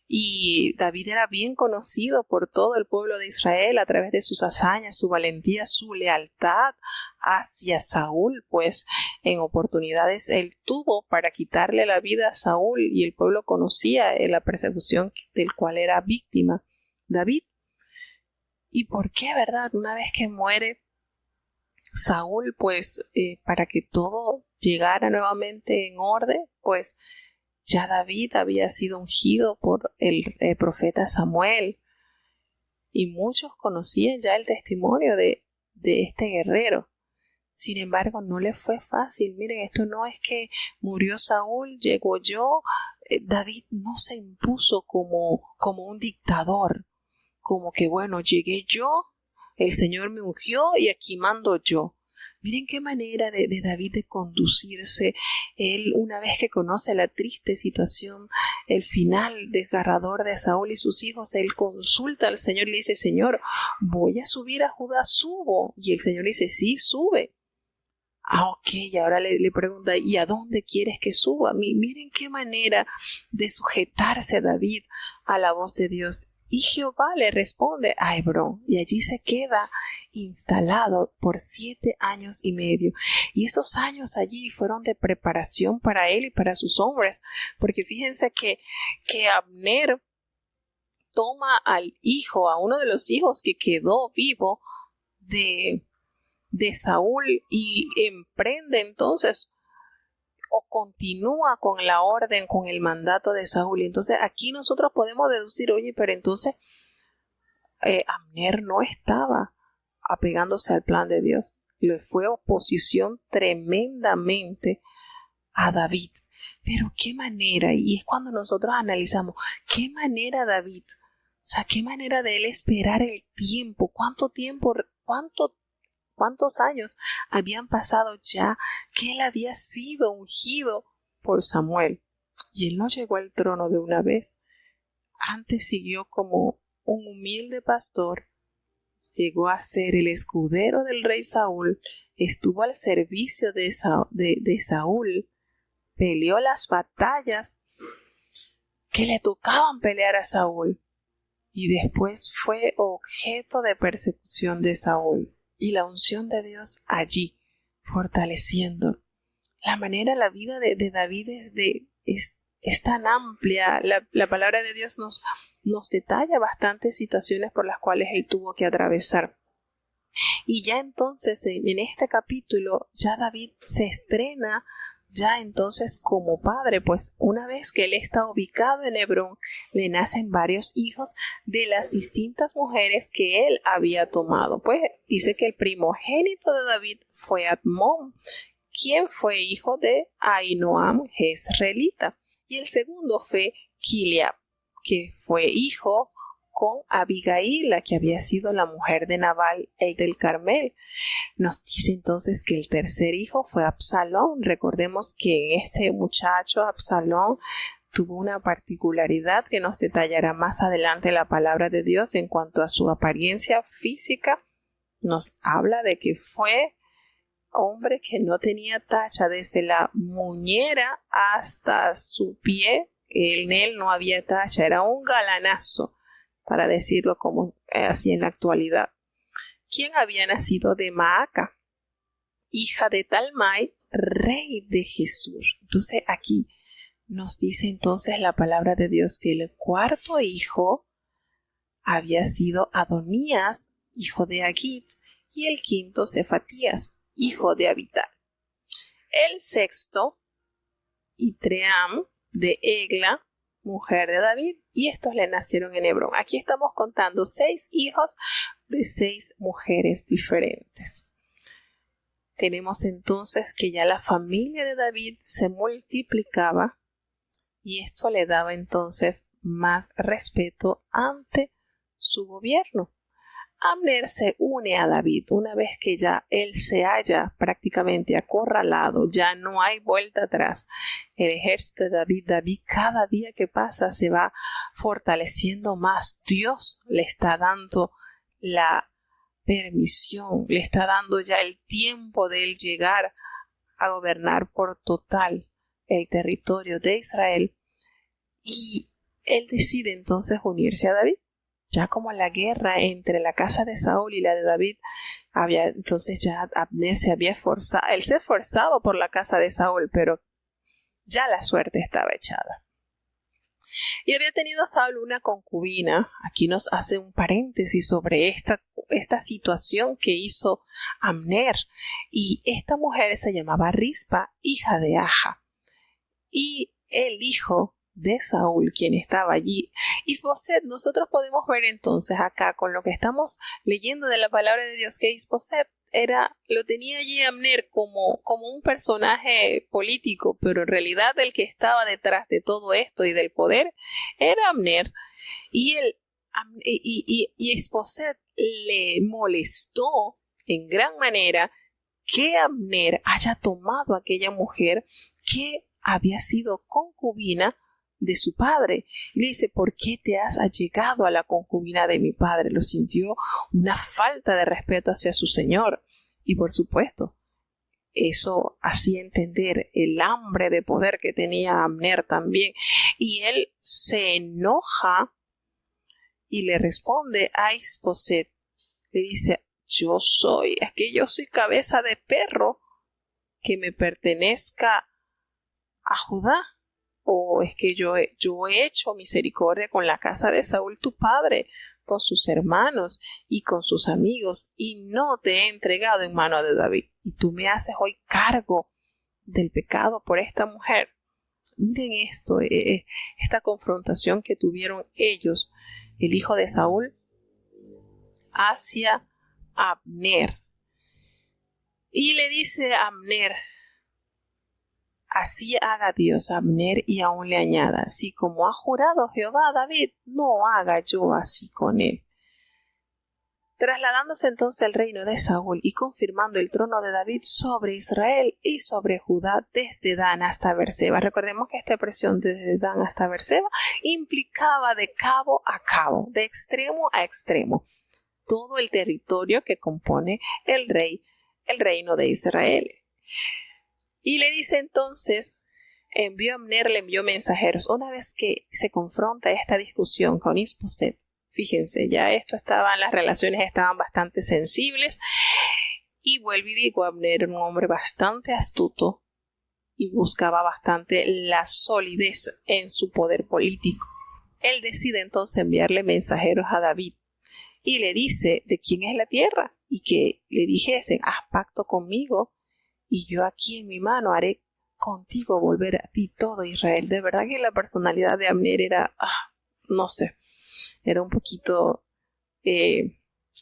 Y David era bien conocido por todo el pueblo de Israel a través de sus hazañas, su valentía, su lealtad hacia Saúl, pues en oportunidades él tuvo para quitarle la vida a Saúl y el pueblo conocía la persecución del cual era víctima David. ¿Y por qué, verdad? Una vez que muere Saúl, pues para que todo llegara nuevamente en orden, pues ya David había sido ungido por el profeta Samuel y muchos conocían ya el testimonio de este guerrero. Sin embargo, no le fue fácil. Miren, esto no es que murió Saúl, llegó yo. David no se impuso como un dictador, como que bueno, llegué yo, el Señor me ungió y aquí mando yo. Miren qué manera de David de conducirse. Él, una vez que conoce la triste situación, el final desgarrador de Saúl y sus hijos, él consulta al Señor y le dice: Señor, voy a subir a Judá, ¿subo? Y el Señor dice: sí, sube. Ok, y ahora le pregunta: ¿y a dónde quieres que suba? Miren qué manera de sujetarse David a la voz de Dios. Y Jehová le responde a Hebrón, y allí se queda instalado por 7 años y medio. Y esos años allí fueron de preparación para él y para sus hombres, porque fíjense que Abner toma al hijo, a uno de los hijos que quedó vivo de Saúl, y emprende entonces o continúa con la orden, con el mandato de Saúl. Y entonces aquí nosotros podemos deducir: oye, pero entonces Abner no estaba apegándose al plan de Dios. Le fue oposición tremendamente a David. Pero qué manera, y es cuando nosotros analizamos, qué manera David, o sea, qué manera de él esperar el tiempo, cuántos años habían pasado ya que él había sido ungido por Samuel. Y él no llegó al trono de una vez. Antes siguió como un humilde pastor. Llegó a ser el escudero del rey Saúl. Estuvo al servicio de Saúl. Peleó las batallas que le tocaban pelear a Saúl. Y después fue objeto de persecución de Saúl. Y la unción de Dios allí, fortaleciendo. La vida de David es tan amplia. La palabra de Dios nos detalla bastantes situaciones por las cuales él tuvo que atravesar. Y ya entonces, en este capítulo, ya David se estrena ya entonces como padre, pues una vez que él está ubicado en Hebrón, le nacen varios hijos de las distintas mujeres que él había tomado. Pues dice que el primogénito de David fue Admón, quien fue hijo de Ahinoam jezreelita, y el segundo fue Kiliab, que fue hijo con Abigail, la que había sido la mujer de Nabal, el del Carmel. Nos dice entonces que el tercer hijo fue Absalón. Recordemos que este muchacho, Absalón, tuvo una particularidad que nos detallará más adelante la palabra de Dios en cuanto a su apariencia física. Nos habla de que fue hombre que no tenía tacha desde la muñera hasta su pie. En él no había tacha, era un galanazo, para decirlo como así en la actualidad. Quien había nacido de Maaca, hija de Talmai, rey de Jesús. Entonces aquí nos dice entonces la palabra de Dios que el cuarto hijo había sido Adonías, hijo de Agit, y el quinto Cefatías, hijo de Abital. El sexto, Itream, de Egla, mujer de David, y estos le nacieron en Hebrón. Aquí estamos contando 6 hijos de 6 mujeres diferentes. Tenemos entonces que ya la familia de David se multiplicaba, y esto le daba entonces más respeto ante su gobierno. Abner se une a David una vez que ya él se haya prácticamente acorralado, ya no hay vuelta atrás. El ejército de David cada día que pasa se va fortaleciendo más. Dios le está dando la permisión, le está dando ya el tiempo de él llegar a gobernar por total el territorio de Israel, y él decide entonces unirse a David. Ya como la guerra entre la casa de Saúl y la de David entonces ya Abner se había esforzado, él se esforzaba por la casa de Saúl, pero ya la suerte estaba echada. Y había tenido Saúl una concubina. Aquí nos hace un paréntesis sobre esta situación que hizo Abner. Y esta mujer se llamaba Rispa, hija de Aja. Y el hijo de Saúl, quien estaba allí, Isboset, nosotros podemos ver entonces acá con lo que estamos leyendo de la palabra de Dios que Isboset lo tenía allí Abner como un personaje político, pero en realidad el que estaba detrás de todo esto y del poder era Abner. Y Isboset le molestó en gran manera que Abner haya tomado a aquella mujer que había sido concubina de su padre. Y le dice: ¿por qué te has allegado a la concubina de mi padre? Lo sintió una falta de respeto hacia su señor. Y por supuesto, eso hacía entender el hambre de poder que tenía Abner también. Y él se enoja y le responde a Isboset. Le dice: yo soy cabeza de perro que me pertenezca a Judá. ¿O es que yo he hecho misericordia con la casa de Saúl tu padre, con sus hermanos y con sus amigos, y no te he entregado en mano de David? Y tú me haces hoy cargo del pecado por esta mujer. Miren esto, esta confrontación que tuvieron ellos, el hijo de Saúl, hacia Abner. Y le dice a Abner: así haga Dios a Abner, y aún le añada: si como ha jurado Jehová a David, no haga yo así con él. Trasladándose entonces el reino de Saúl y confirmando el trono de David sobre Israel y sobre Judá desde Dan hasta Berseba. Recordemos que esta expresión desde Dan hasta Berseba implicaba de cabo a cabo, de extremo a extremo, todo el territorio que compone el reino de Israel. Y le dice entonces, Abner le envió mensajeros. Una vez que se confronta esta discusión con Isboset, fíjense, ya las relaciones estaban bastante sensibles. Y vuelvo y digo, Abner era un hombre bastante astuto y buscaba bastante la solidez en su poder político. Él decide entonces enviarle mensajeros a David y le dice de quién es la tierra y que le dijesen: haz pacto conmigo y yo aquí en mi mano haré contigo volver a ti todo Israel. De verdad que la personalidad de Abner era, no sé, era un poquito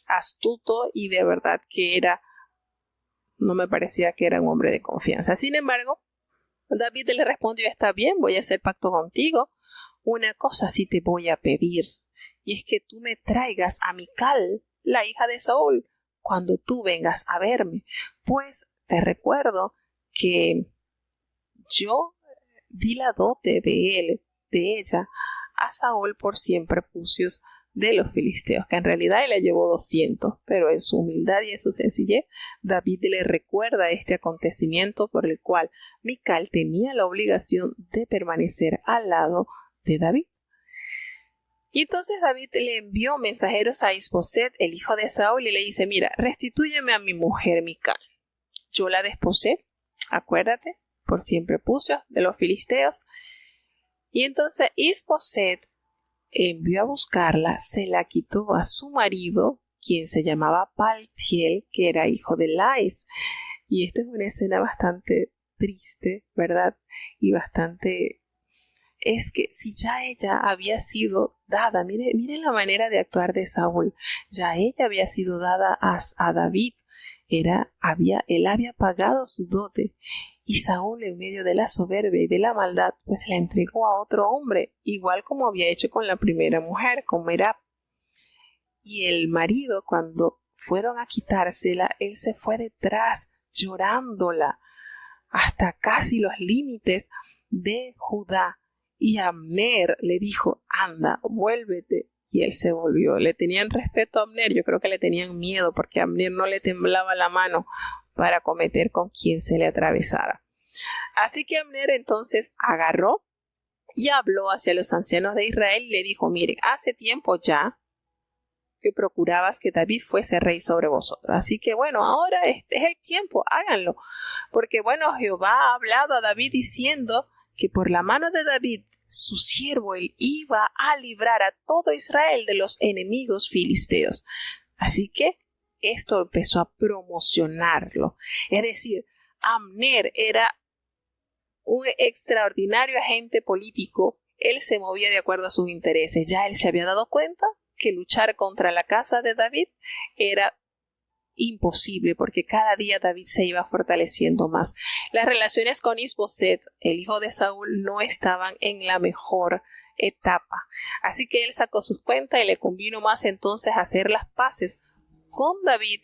astuto, y de verdad que no me parecía que era un hombre de confianza. Sin embargo, David le respondió: está bien, voy a hacer pacto contigo. Una cosa sí te voy a pedir, y es que tú me traigas a Mical, la hija de Saúl, cuando tú vengas a verme, pues te recuerdo que yo di la dote de ella, a Saúl por 100 prepucios de los filisteos, que en realidad él le llevó 200, pero en su humildad y en su sencillez, David le recuerda este acontecimiento por el cual Mical tenía la obligación de permanecer al lado de David. Y entonces David le envió mensajeros a Isboset, el hijo de Saúl, y le dice: mira, restitúyeme a mi mujer Mical. Yo la desposé, acuérdate, por 100 prepucios de los filisteos. Y entonces Isboset envió a buscarla, se la quitó a su marido, quien se llamaba Paltiel, que era hijo de Lais. Y esta es una escena bastante triste, ¿verdad? Y bastante... es que si ya ella había sido dada, mire la manera de actuar de Saúl, ya ella había sido dada a David, él había pagado su dote, y Saúl, en medio de la soberbia y de la maldad, pues la entregó a otro hombre, igual como había hecho con la primera mujer, con Merab. Y el marido, cuando fueron a quitársela, él se fue detrás, llorándola, hasta casi los límites de Judá. Y Abner le dijo: anda, vuélvete. Y él se volvió. Le tenían respeto a Abner, yo creo que le tenían miedo, porque a Abner no le temblaba la mano para cometer con quien se le atravesara. Así que Abner entonces agarró y habló hacia los ancianos de Israel y le dijo: miren, hace tiempo ya que procurabas que David fuese rey sobre vosotros. Así que bueno, ahora es el tiempo, háganlo. Porque bueno, Jehová ha hablado a David diciendo que por la mano de David su siervo, él iba a librar a todo Israel de los enemigos filisteos. Así que esto empezó a promocionarlo. Es decir, Abner era un extraordinario agente político. Él se movía de acuerdo a sus intereses. Ya él se había dado cuenta que luchar contra la casa de David era imposible, porque cada día David se iba fortaleciendo más. Las relaciones con Isboset, el hijo de Saúl, no estaban en la mejor etapa. Así que él sacó sus cuentas y le convino más entonces a hacer las paces con David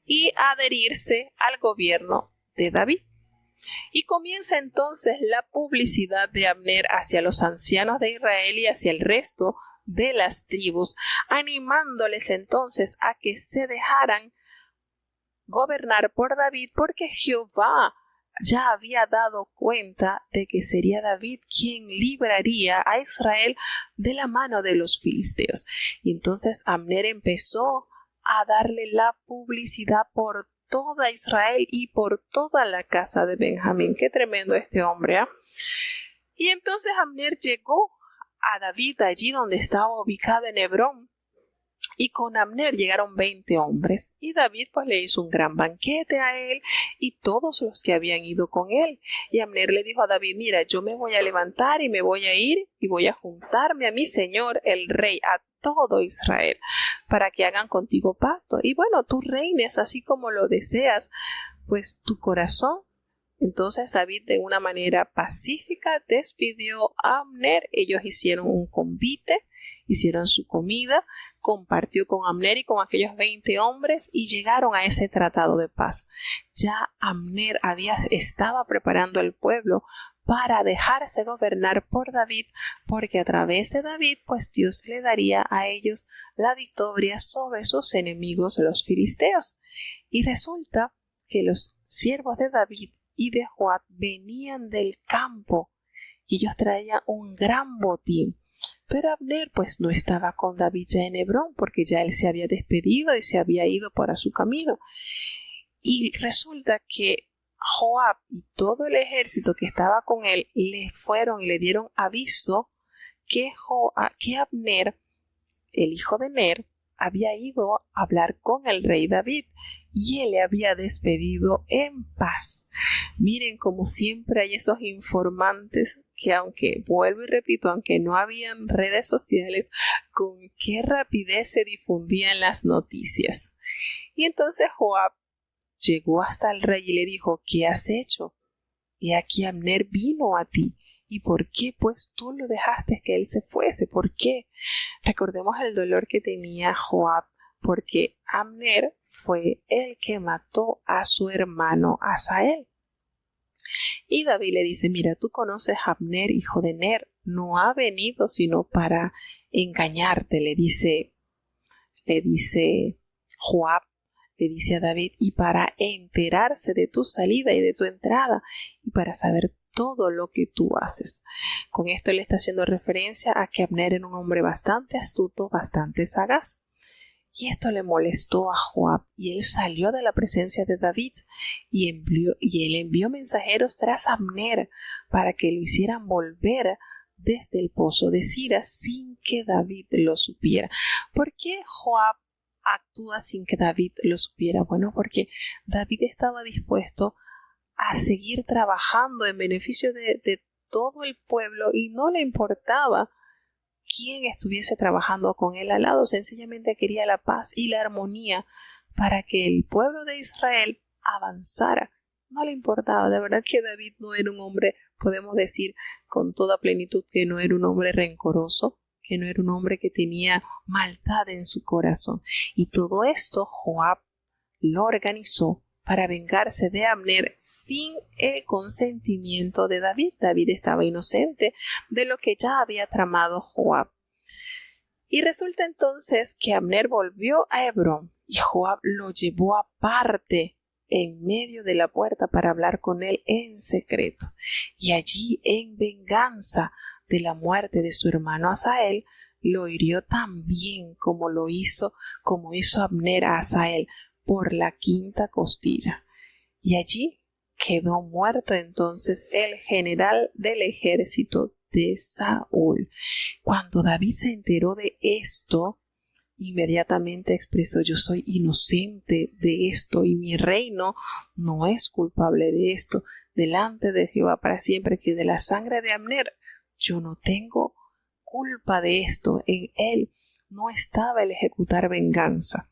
y adherirse al gobierno de David. Y comienza entonces la publicidad de Abner hacia los ancianos de Israel y hacia el resto de las tribus, animándoles entonces a que se dejaran gobernar por David, porque Jehová ya había dado cuenta de que sería David quien libraría a Israel de la mano de los filisteos. Y entonces Abner empezó a darle la publicidad por toda Israel y por toda la casa de Benjamín. Qué tremendo este hombre, ¿eh? Y entonces Abner llegó a David allí donde estaba ubicado en Hebrón. Y con Abner llegaron 20 hombres, y David pues le hizo un gran banquete a él y todos los que habían ido con él. Y Abner le dijo a David: mira, yo me voy a levantar y me voy a ir y voy a juntarme a mi señor el rey, a todo Israel, para que hagan contigo pacto. Y bueno, tú reines así como lo deseas, pues tu corazón. Entonces David, de una manera pacífica, despidió a Abner. Ellos hicieron un convite, hicieron su comida, compartió con Abner y con aquellos 20 hombres y llegaron a ese tratado de paz. Ya Abner estaba preparando al pueblo para dejarse gobernar por David, porque a través de David pues Dios le daría a ellos la victoria sobre sus enemigos los filisteos. Y resulta que los siervos de David y de Joab venían del campo y ellos traían un gran botín. Pero Abner pues no estaba con David ya en Hebrón, porque ya él se había despedido y se había ido para su camino. Y resulta que Joab y todo el ejército que estaba con él le fueron y le dieron aviso que Abner, el hijo de Ner, había ido a hablar con el rey David y él le había despedido en paz. Miren, como siempre hay esos informantes que, aunque, vuelvo y repito, aunque no habían redes sociales, con qué rapidez se difundían las noticias. Y entonces Joab llegó hasta el rey y le dijo: ¿qué has hecho? Y aquí Abner vino a ti. ¿Y por qué pues tú lo dejaste que él se fuese? ¿Por qué? Recordemos el dolor que tenía Joab, porque Abner fue el que mató a su hermano Asael. Y David le dice: mira, tú conoces a Abner, hijo de Ner, no ha venido sino para engañarte, le dice Joab, le dice a David, y para enterarse de tu salida y de tu entrada, y para saber todo lo que tú haces. Con esto le está haciendo referencia a que Abner era un hombre bastante astuto, bastante sagaz. Y esto le molestó a Joab, y él salió de la presencia de David y él envió mensajeros tras Abner para que lo hicieran volver desde el pozo de Sira sin que David lo supiera. ¿Por qué Joab actúa sin que David lo supiera? Bueno, porque David estaba dispuesto a seguir trabajando en beneficio de todo el pueblo y no le importaba quién estuviese trabajando con él al lado. Sencillamente quería la paz y la armonía para que el pueblo de Israel avanzara. No le importaba. De verdad que David no era un hombre, podemos decir con toda plenitud, que no era un hombre rencoroso, que no era un hombre que tenía maldad en su corazón. Y todo esto Joab lo organizó para vengarse de Abner sin el consentimiento de David. David estaba inocente de lo que ya había tramado Joab. Y resulta entonces que Abner volvió a Hebrón y Joab lo llevó aparte en medio de la puerta para hablar con él en secreto. Y allí, en venganza de la muerte de su hermano Asael, lo hirió tan bien como hizo Abner a Asael, por la quinta costilla. Y allí quedó muerto entonces el general del ejército de Saúl. Cuando David se enteró de esto, inmediatamente expresó: yo soy inocente de esto y mi reino no es culpable de esto delante de Jehová para siempre, que de la sangre de Abner yo no tengo culpa de esto. En él no estaba el ejecutar venganza.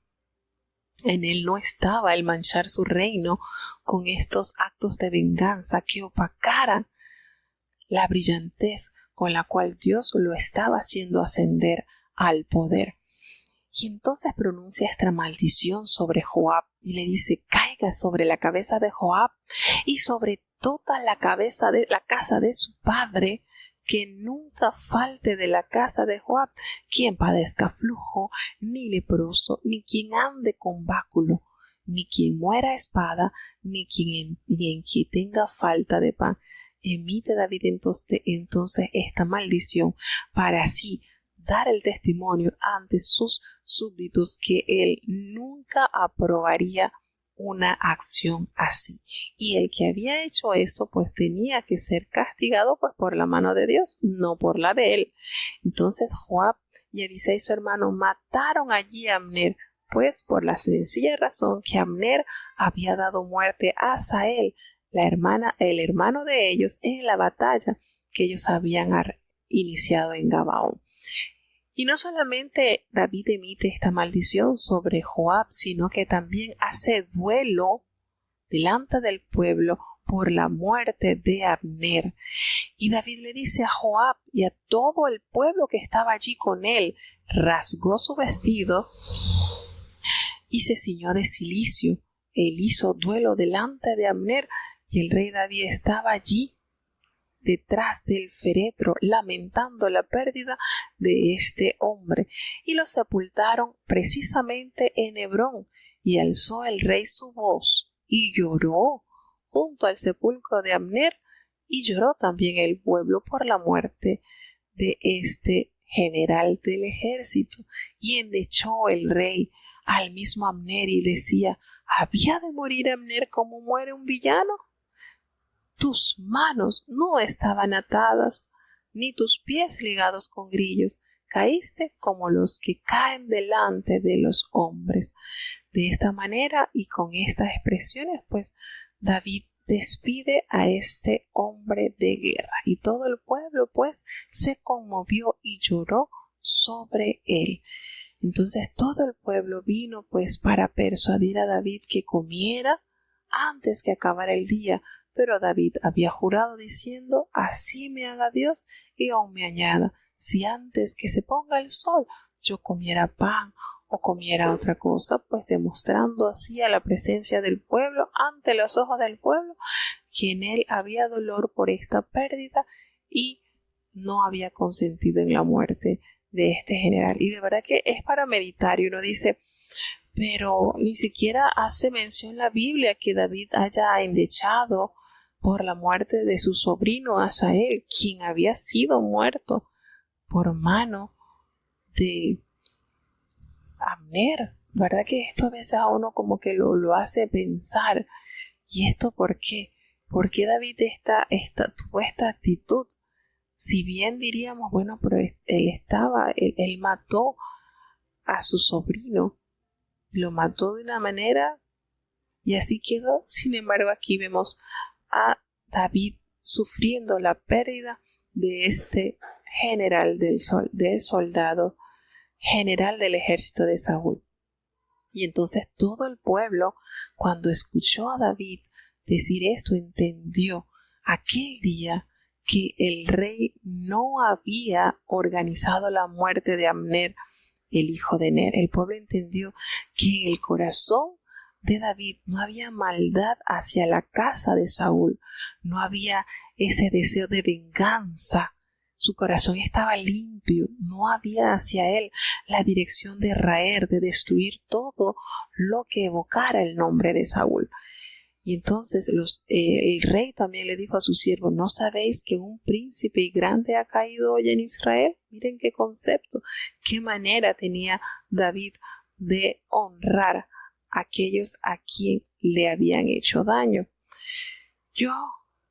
En él no estaba el manchar su reino con estos actos de venganza que opacaran la brillantez con la cual Dios lo estaba haciendo ascender al poder. Y entonces pronuncia esta maldición sobre Joab y le dice: caiga sobre la cabeza de Joab y sobre toda la cabeza de la casa de su padre, que nunca falte de la casa de Joab quien padezca flujo, ni leproso, ni quien ande con báculo, ni quien muera a espada, ni en quien tenga falta de pan. Emite David entonces esta maldición para así dar el testimonio ante sus súbditos que él nunca aprobaría una acción así. Y el que había hecho esto pues tenía que ser castigado pues por la mano de Dios, no por la de él. Entonces Joab y Abisai su hermano mataron allí a Abner, pues por la sencilla razón que Abner había dado muerte a Asael, el hermano de ellos, en la batalla que ellos habían iniciado en Gabaón. Y no solamente David emite esta maldición sobre Joab, sino que también hace duelo delante del pueblo por la muerte de Abner. Y David le dice a Joab y a todo el pueblo que estaba allí con él: rasgó su vestido y se ciñó de cilicio. Él hizo duelo delante de Abner, y el rey David estaba allí detrás del féretro, lamentando la pérdida de este hombre, y lo sepultaron precisamente en Hebrón. Y alzó el rey su voz y lloró junto al sepulcro de Abner, y lloró también el pueblo por la muerte de este general del ejército. Y endechó el rey al mismo Abner y decía: ¿había de morir Abner como muere un villano? Tus manos no estaban atadas, ni tus pies ligados con grillos. Caíste como los que caen delante de los hombres. De esta manera y con estas expresiones, pues David despide a este hombre de guerra. Y todo el pueblo, pues, se conmovió y lloró sobre él. Entonces todo el pueblo vino, pues, para persuadir a David que comiera antes que acabara el día. Pero David había jurado diciendo: así me haga Dios y aún me añada, si antes que se ponga el sol yo comiera pan o comiera otra cosa, pues demostrando así a la presencia del pueblo, ante los ojos del pueblo, que en él había dolor por esta pérdida y no había consentido en la muerte de este general. Y de verdad que es para meditar, y uno dice: pero ni siquiera hace mención la Biblia que David haya endechado por la muerte de su sobrino Asael, quien había sido muerto por mano de Abner. ¿Verdad que esto a veces a uno como que lo hace pensar? ¿Y esto por qué? ¿Por qué David tuvo esta actitud? Si bien diríamos, bueno, pero él mató a su sobrino, lo mató de una manera y así quedó. Sin embargo, aquí vemos a David sufriendo la pérdida de este general del soldado, general del ejército de Saúl. Y entonces todo el pueblo, cuando escuchó a David decir esto, entendió aquel día que el rey no había organizado la muerte de Abner, el hijo de Ner. El pueblo entendió que en el corazón de David no había maldad hacia la casa de Saúl, no había ese deseo de venganza. Su corazón estaba limpio, no había hacia él la dirección de raer, de destruir todo lo que evocara el nombre de Saúl. Y entonces el rey también le dijo a su siervo: ¿no sabéis que un príncipe y grande ha caído hoy en Israel? Miren qué concepto, qué manera tenía David de honrar a aquellos a quien le habían hecho daño. Yo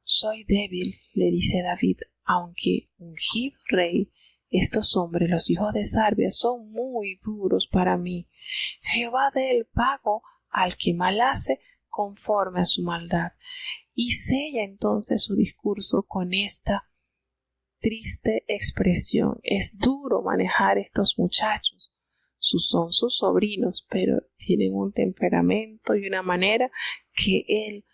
soy débil, le dice David aunque ungido rey, estos hombres, los hijos de Sarbia, son muy duros para mí. Jehová dé el pago al que mal hace conforme a su maldad. Y sella entonces su discurso con esta triste expresión. Es duro manejar estos muchachos. Son sus sobrinos, pero tienen un temperamento y una manera que él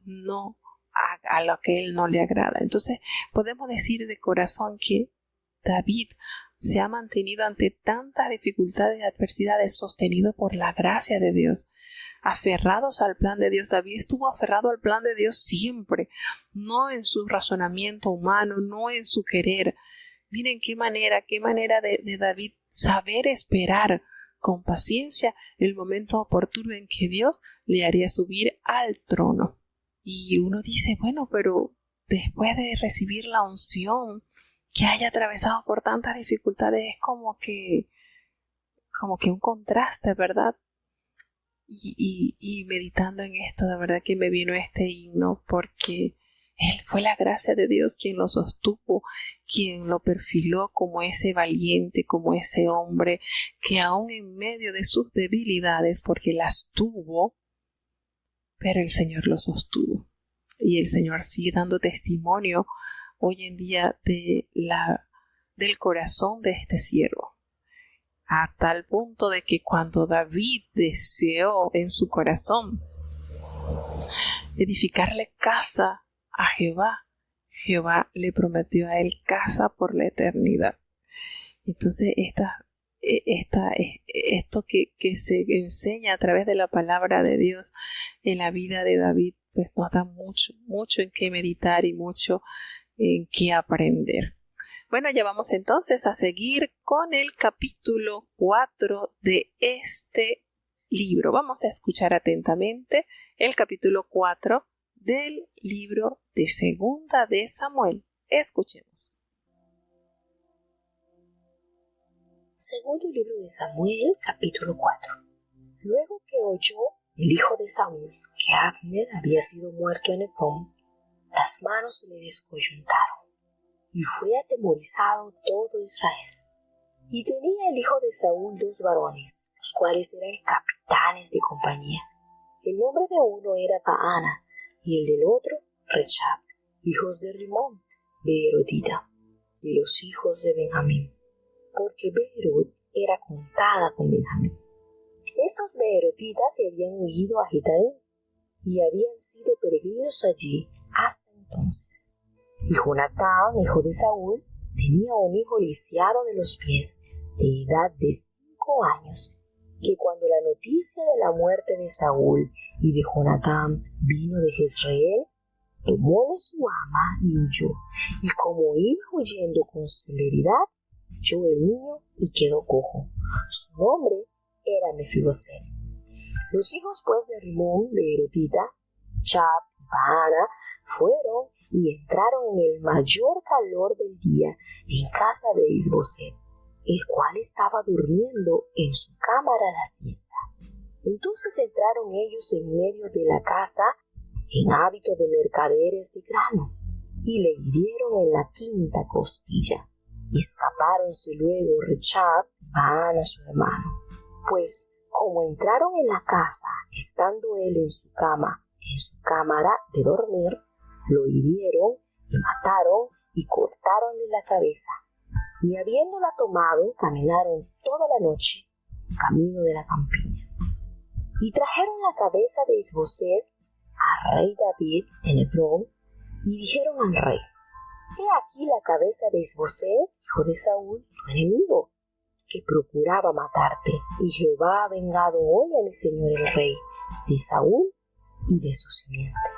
no haga, a lo que él no le agrada. Entonces podemos decir de corazón que David se ha mantenido ante tantas dificultades y adversidades sostenido por la gracia de Dios, aferrados al plan de Dios. David estuvo aferrado al plan de Dios siempre, no en su razonamiento humano, no en su querer. Miren qué manera de David saber esperar con paciencia el momento oportuno en que Dios le haría subir al trono. Y uno dice, bueno, pero después de recibir la unción, que haya atravesado por tantas dificultades, es como que un contraste, ¿verdad? Y meditando en esto, de verdad que me vino este himno, porque fue la gracia de Dios quien lo sostuvo, quien lo perfiló como ese valiente, como ese hombre que aún en medio de sus debilidades, porque las tuvo, pero el Señor lo sostuvo. Y el Señor sigue dando testimonio hoy en día del corazón de este siervo, a tal punto de que cuando David deseó en su corazón edificarle casa a Jehová, Jehová le prometió a él casa por la eternidad. Entonces esto que se enseña a través de la palabra de Dios en la vida de David, pues nos da mucho en qué meditar y mucho en qué aprender. Bueno, ya vamos entonces a seguir con el capítulo 4 de este libro. Vamos a escuchar atentamente el capítulo 4 del libro de Segunda de Samuel. Escuchemos. Segundo libro de Samuel, capítulo 4. Luego que oyó el hijo de Saúl que Abner había sido muerto en Hebrón, las manos se le descoyuntaron, y fue atemorizado todo Israel. Y tenía el hijo de Saúl 2 varones, los cuales eran capitanes de compañía. El nombre de uno era Baana, y el del otro Rechab, hijos de Rimón, Beerotita, de los hijos de Benjamín, porque Beerot era contada con Benjamín. Estos beerotitas se habían huido a Gitaim, y habían sido peregrinos allí hasta entonces. Y Jonatán, hijo de Saúl, tenía un hijo lisiado de los pies, de edad de 5 años, que cuando la noticia de la muerte de Saúl y de Jonatán vino de Jezreel, tomóle su ama y huyó, y como iba huyendo con celeridad, echó el niño y quedó cojo. Su nombre era Mefiboset. Los hijos pues de Rimón, Beerotita, Chab y Baana fueron y entraron en el mayor calor del día en casa de Isboset, el cual estaba durmiendo en su cámara la siesta. Entonces entraron ellos en medio de la casa en hábito de mercaderes de grano, y le hirieron en la quinta costilla. Escapáronse luego Rechab y Baana su hermano, pues como entraron en la casa, estando él en su cámara de dormir, lo hirieron y mataron y cortáronle la cabeza. Y habiéndola tomado, caminaron toda la noche camino de la campiña. Y trajeron la cabeza de Isboset al rey David en Hebrón, y dijeron al rey: He aquí la cabeza de Isboset, hijo de Saúl, tu enemigo, que procuraba matarte, y Jehová ha vengado hoy a mi señor el rey, de Saúl y de su simiente.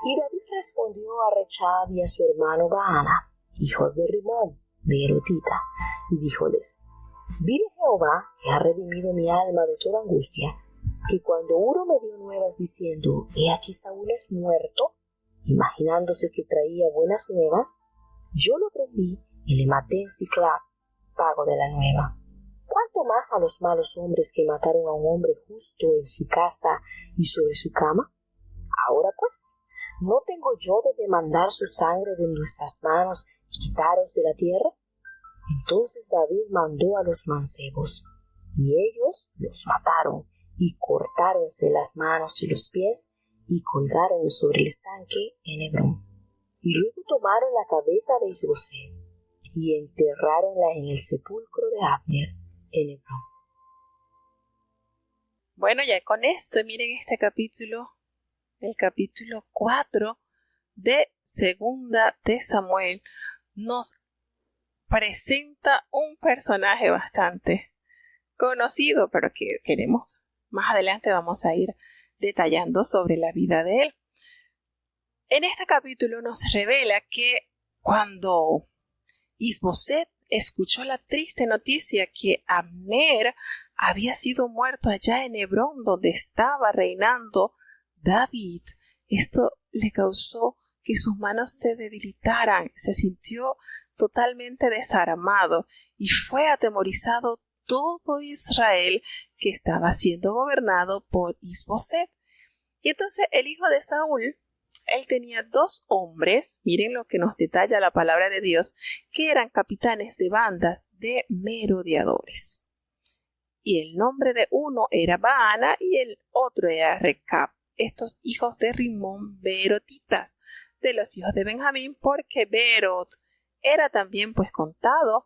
Y David respondió a Rechab y a su hermano Baana, hijos de Rimón, Beerotita, y díjoles: Vive Jehová, que ha redimido mi alma de toda angustia, que cuando uno me dio nuevas diciendo: He aquí Saúl es muerto, imaginándose que traía buenas nuevas, yo lo prendí y le maté en Siclag, pago de la nueva. ¿Cuánto más a los malos hombres que mataron a un hombre justo en su casa y sobre su cama? Ahora pues, ¿No tengo yo de demandar su sangre de nuestras manos y quitaros de la tierra? Entonces David mandó a los mancebos, y ellos los mataron, y cortáronse las manos y los pies, y colgaron sobre el estanque en Hebrón. Y luego tomaron la cabeza de Isboset, y enterráronla en el sepulcro de Abner, en Hebrón. Bueno, ya con esto, miren este capítulo, el capítulo 4 de Segunda de Samuel, nos presenta un personaje bastante conocido, pero que queremos, más adelante vamos a ir detallando sobre la vida de él. En este capítulo nos revela que cuando Isboset escuchó la triste noticia que Abner había sido muerto allá en Hebrón, donde estaba reinando David, esto le causó que sus manos se debilitaran, se sintió totalmente desarmado y fue atemorizado todo Israel, que estaba siendo gobernado por Isboset. Y entonces el hijo de Saúl, él tenía 2 hombres, miren lo que nos detalla la palabra de Dios, que eran capitanes de bandas de merodeadores. Y el nombre de uno era Baana y el otro era Recab, estos hijos de Rimón beerotitas, de los hijos de Benjamín, porque Beerot era también pues contado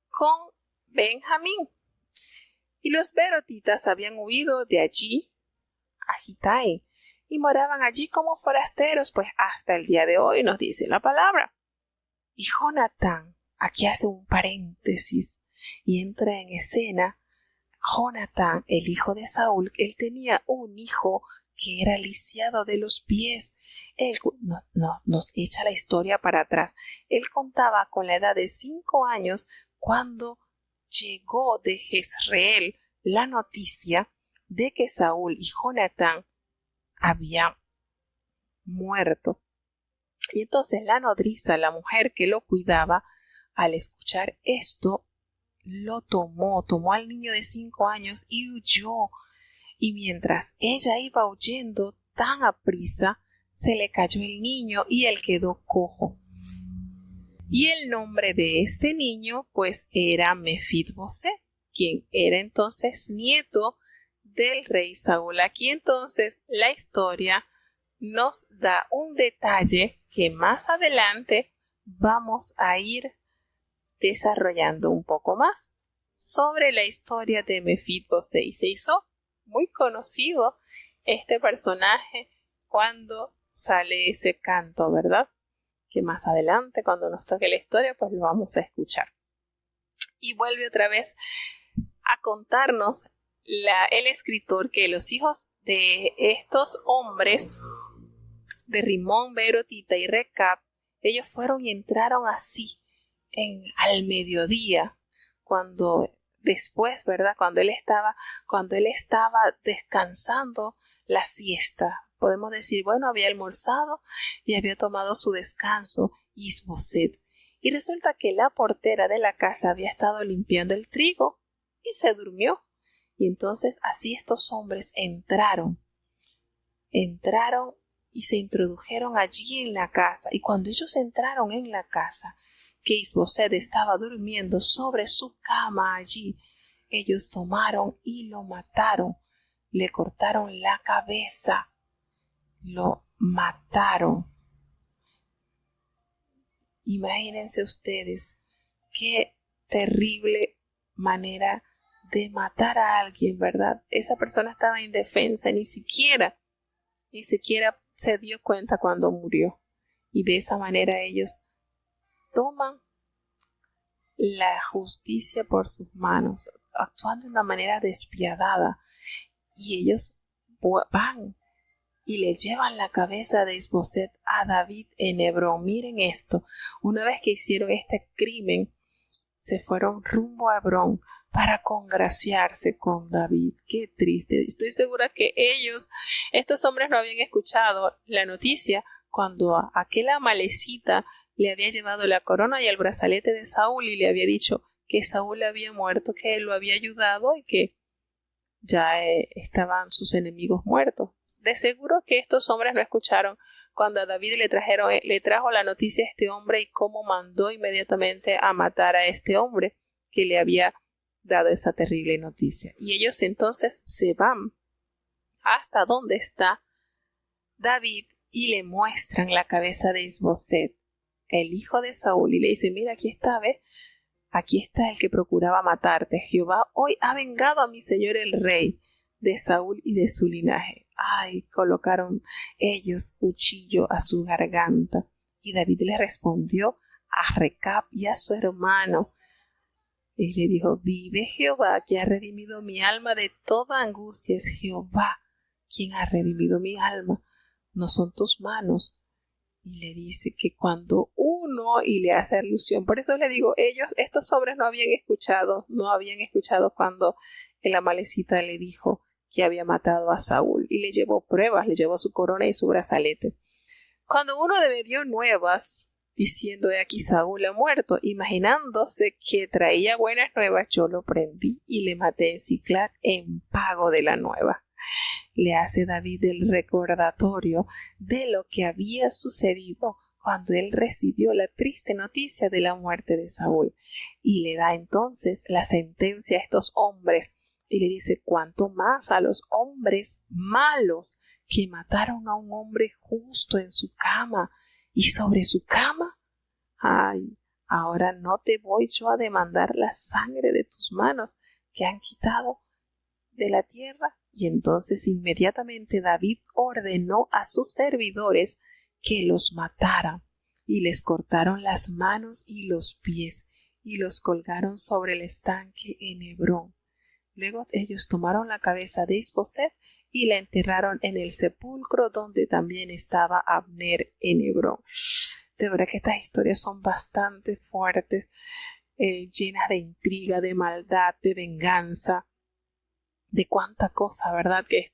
con Benjamín. Y los beerotitas habían huido de allí a Gittaim y moraban allí como forasteros, pues hasta el día de hoy nos dice la palabra. Y Jonatán, aquí hace un paréntesis y entra en escena Jonatán, el hijo de Saúl. Él tenía un hijo que era lisiado de los pies. Él nos echa la historia para atrás. Él contaba con la edad de 5 años cuando llegó de Jezreel la noticia de que Saúl y Jonatán habían muerto. Y entonces la nodriza, la mujer que lo cuidaba, al escuchar esto, lo tomó al niño de 5 años y huyó. Y mientras ella iba huyendo tan aprisa, se le cayó el niño y él quedó cojo. Y el nombre de este niño pues era Mefiboseth, quien era entonces nieto del rey Saúl. Aquí entonces la historia nos da un detalle que más adelante vamos a ir desarrollando un poco más sobre la historia de Mefiboseth. Se hizo muy conocido este personaje cuando sale ese canto, ¿verdad? Que más adelante, cuando nos toque la historia, pues lo vamos a escuchar. Y vuelve otra vez a contarnos el escritor que los hijos de estos hombres, de Rimón, Beerotita y Recab, ellos fueron y entraron así al mediodía, cuando después, ¿verdad? Cuando él estaba descansando la siesta. Podemos decir, bueno, había almorzado y había tomado su descanso Isboset. Y resulta que la portera de la casa había estado limpiando el trigo y se durmió. Y entonces así estos hombres entraron y se introdujeron allí en la casa. Y cuando ellos entraron en la casa, que Isboset estaba durmiendo sobre su cama allí, ellos tomaron y lo mataron, le cortaron la cabeza, lo mataron. Imagínense ustedes qué terrible manera de matar a alguien, ¿verdad? Esa persona estaba indefensa, ni siquiera se dio cuenta cuando murió. Y de esa manera ellos toman la justicia por sus manos, actuando de una manera despiadada. Y ellos van y le llevan la cabeza de Isboset a David en Hebrón. Miren esto, una vez que hicieron este crimen, se fueron rumbo a Hebrón para congraciarse con David. Qué triste. Estoy segura que estos hombres no habían escuchado la noticia cuando aquel amalecita le había llevado la corona y el brazalete de Saúl y le había dicho que Saúl había muerto, que él lo había ayudado y que ya estaban sus enemigos muertos. De seguro que estos hombres no escucharon cuando a David le trajo la noticia a este hombre y cómo mandó inmediatamente a matar a este hombre que le había dado esa terrible noticia. Y ellos entonces se van hasta donde está David y le muestran la cabeza de Isboset, el hijo de Saúl, y le dice: mira, aquí está, ¿ves? Aquí está el que procuraba matarte. Jehová hoy ha vengado a mi señor el rey de Saúl y de su linaje. Ay, colocaron ellos cuchillo a su garganta. Y David le respondió a Recab y a su hermano. Y le dijo: vive Jehová, que ha redimido mi alma de toda angustia. Es Jehová quien ha redimido mi alma, no son tus manos. Y le dice que cuando uno, y le hace alusión, por eso le digo, estos hombres no habían escuchado cuando el amalecita le dijo que había matado a Saúl, y le llevó pruebas, le llevó su corona y su brazalete. Cuando uno me dio nuevas diciendo: de aquí Saúl ha muerto, imaginándose que traía buenas nuevas, yo lo prendí y le maté en Siclag en pago de la nueva. Le hace David el recordatorio de lo que había sucedido cuando él recibió la triste noticia de la muerte de Saúl, y le da entonces la sentencia a estos hombres y le dice: cuánto más a los hombres malos que mataron a un hombre justo en su cama y sobre su cama. Ay, ahora no te voy yo a demandar la sangre de tus manos que han quitado de la tierra. Y entonces inmediatamente David ordenó a sus servidores que los mataran, y les cortaron las manos y los pies, y los colgaron sobre el estanque en Hebrón. Luego ellos tomaron la cabeza de Isboset y la enterraron en el sepulcro donde también estaba Abner en Hebrón. De verdad que estas historias son bastante fuertes, llenas de intriga, de maldad, de venganza, de cuánta cosa, ¿verdad? Que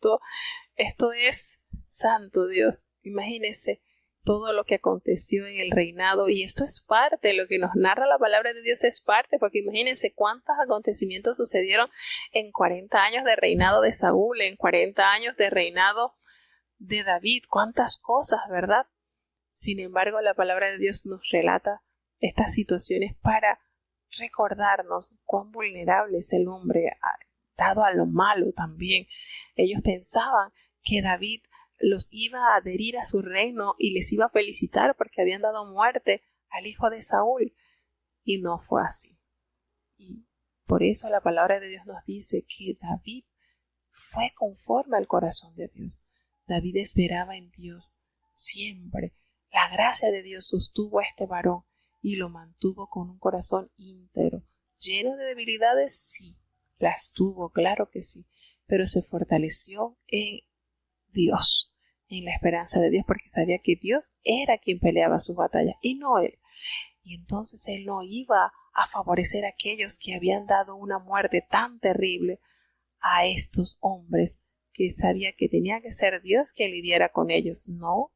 esto es santo Dios. Imagínense todo lo que aconteció en el reinado, y esto es parte de lo que nos narra la palabra de Dios, es parte, porque imagínense cuántos acontecimientos sucedieron en 40 años de reinado de Saúl, en 40 años de reinado de David, cuántas cosas, ¿verdad? Sin embargo, la palabra de Dios nos relata estas situaciones para recordarnos cuán vulnerable es el hombre dado a lo malo también. Ellos pensaban que David los iba a adherir a su reino y les iba a felicitar porque habían dado muerte al hijo de Saúl, y no fue así. Y por eso la palabra de Dios nos dice que David fue conforme al corazón de Dios. David esperaba en Dios siempre. La gracia de Dios sostuvo a este varón y lo mantuvo con un corazón íntegro. ¿Lleno de debilidades? Sí. Las tuvo, claro que sí, pero se fortaleció en Dios, en la esperanza de Dios, porque sabía que Dios era quien peleaba sus batallas y no él. Y entonces él no iba a favorecer a aquellos que habían dado una muerte tan terrible a estos hombres, que sabía que tenía que ser Dios quien lidiara con ellos, no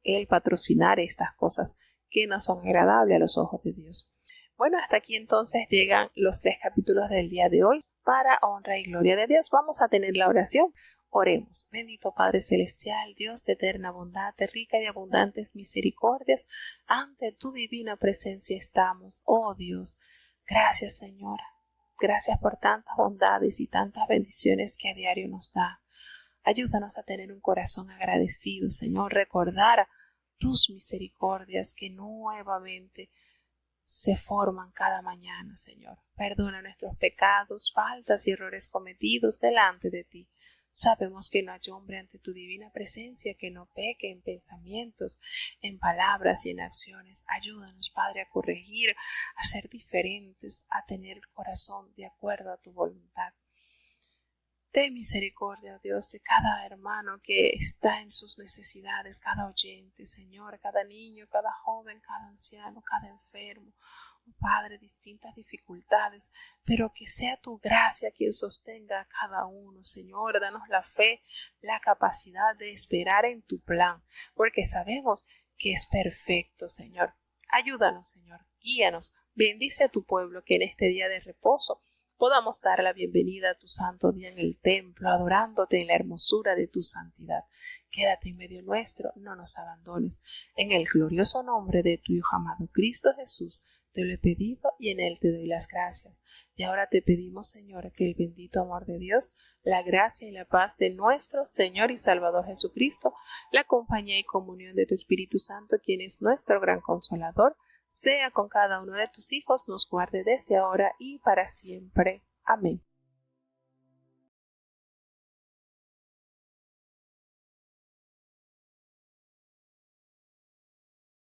él patrocinar estas cosas que no son agradables a los ojos de Dios. Bueno, hasta aquí entonces llegan los 3 capítulos del día de hoy. Para honra y gloria de Dios, vamos a tener la oración. Oremos. Bendito Padre Celestial, Dios de eterna bondad, de rica y abundantes misericordias, ante tu divina presencia estamos, oh Dios. Gracias, Señora. Gracias por tantas bondades y tantas bendiciones que a diario nos da. Ayúdanos a tener un corazón agradecido, Señor, recordar tus misericordias que nuevamente se forman cada mañana, Señor. Perdona nuestros pecados, faltas y errores cometidos delante de ti. Sabemos que no hay hombre ante tu divina presencia que no peque en pensamientos, en palabras y en acciones. Ayúdanos, Padre, a corregir, a ser diferentes, a tener el corazón de acuerdo a tu voluntad. Ten misericordia, Dios, de cada hermano que está en sus necesidades, cada oyente, Señor, cada niño, cada joven, cada anciano, cada enfermo. Oh, Padre, distintas dificultades, pero que sea tu gracia quien sostenga a cada uno, Señor. Danos la fe, la capacidad de esperar en tu plan, porque sabemos que es perfecto, Señor. Ayúdanos, Señor, guíanos, bendice a tu pueblo que en este día de reposo podamos dar la bienvenida a tu santo día en el templo, adorándote en la hermosura de tu santidad. quédate en medio nuestro, no nos abandones. En el glorioso nombre de tu Hijo amado Cristo Jesús, te lo he pedido y en él te doy las gracias. Y ahora te pedimos, Señor, que el bendito amor de Dios, la gracia y la paz de nuestro Señor y Salvador Jesucristo, la compañía y comunión de tu Espíritu Santo, quien es nuestro gran consolador, sea con cada uno de tus hijos, nos guarde desde ahora y para siempre. Amén.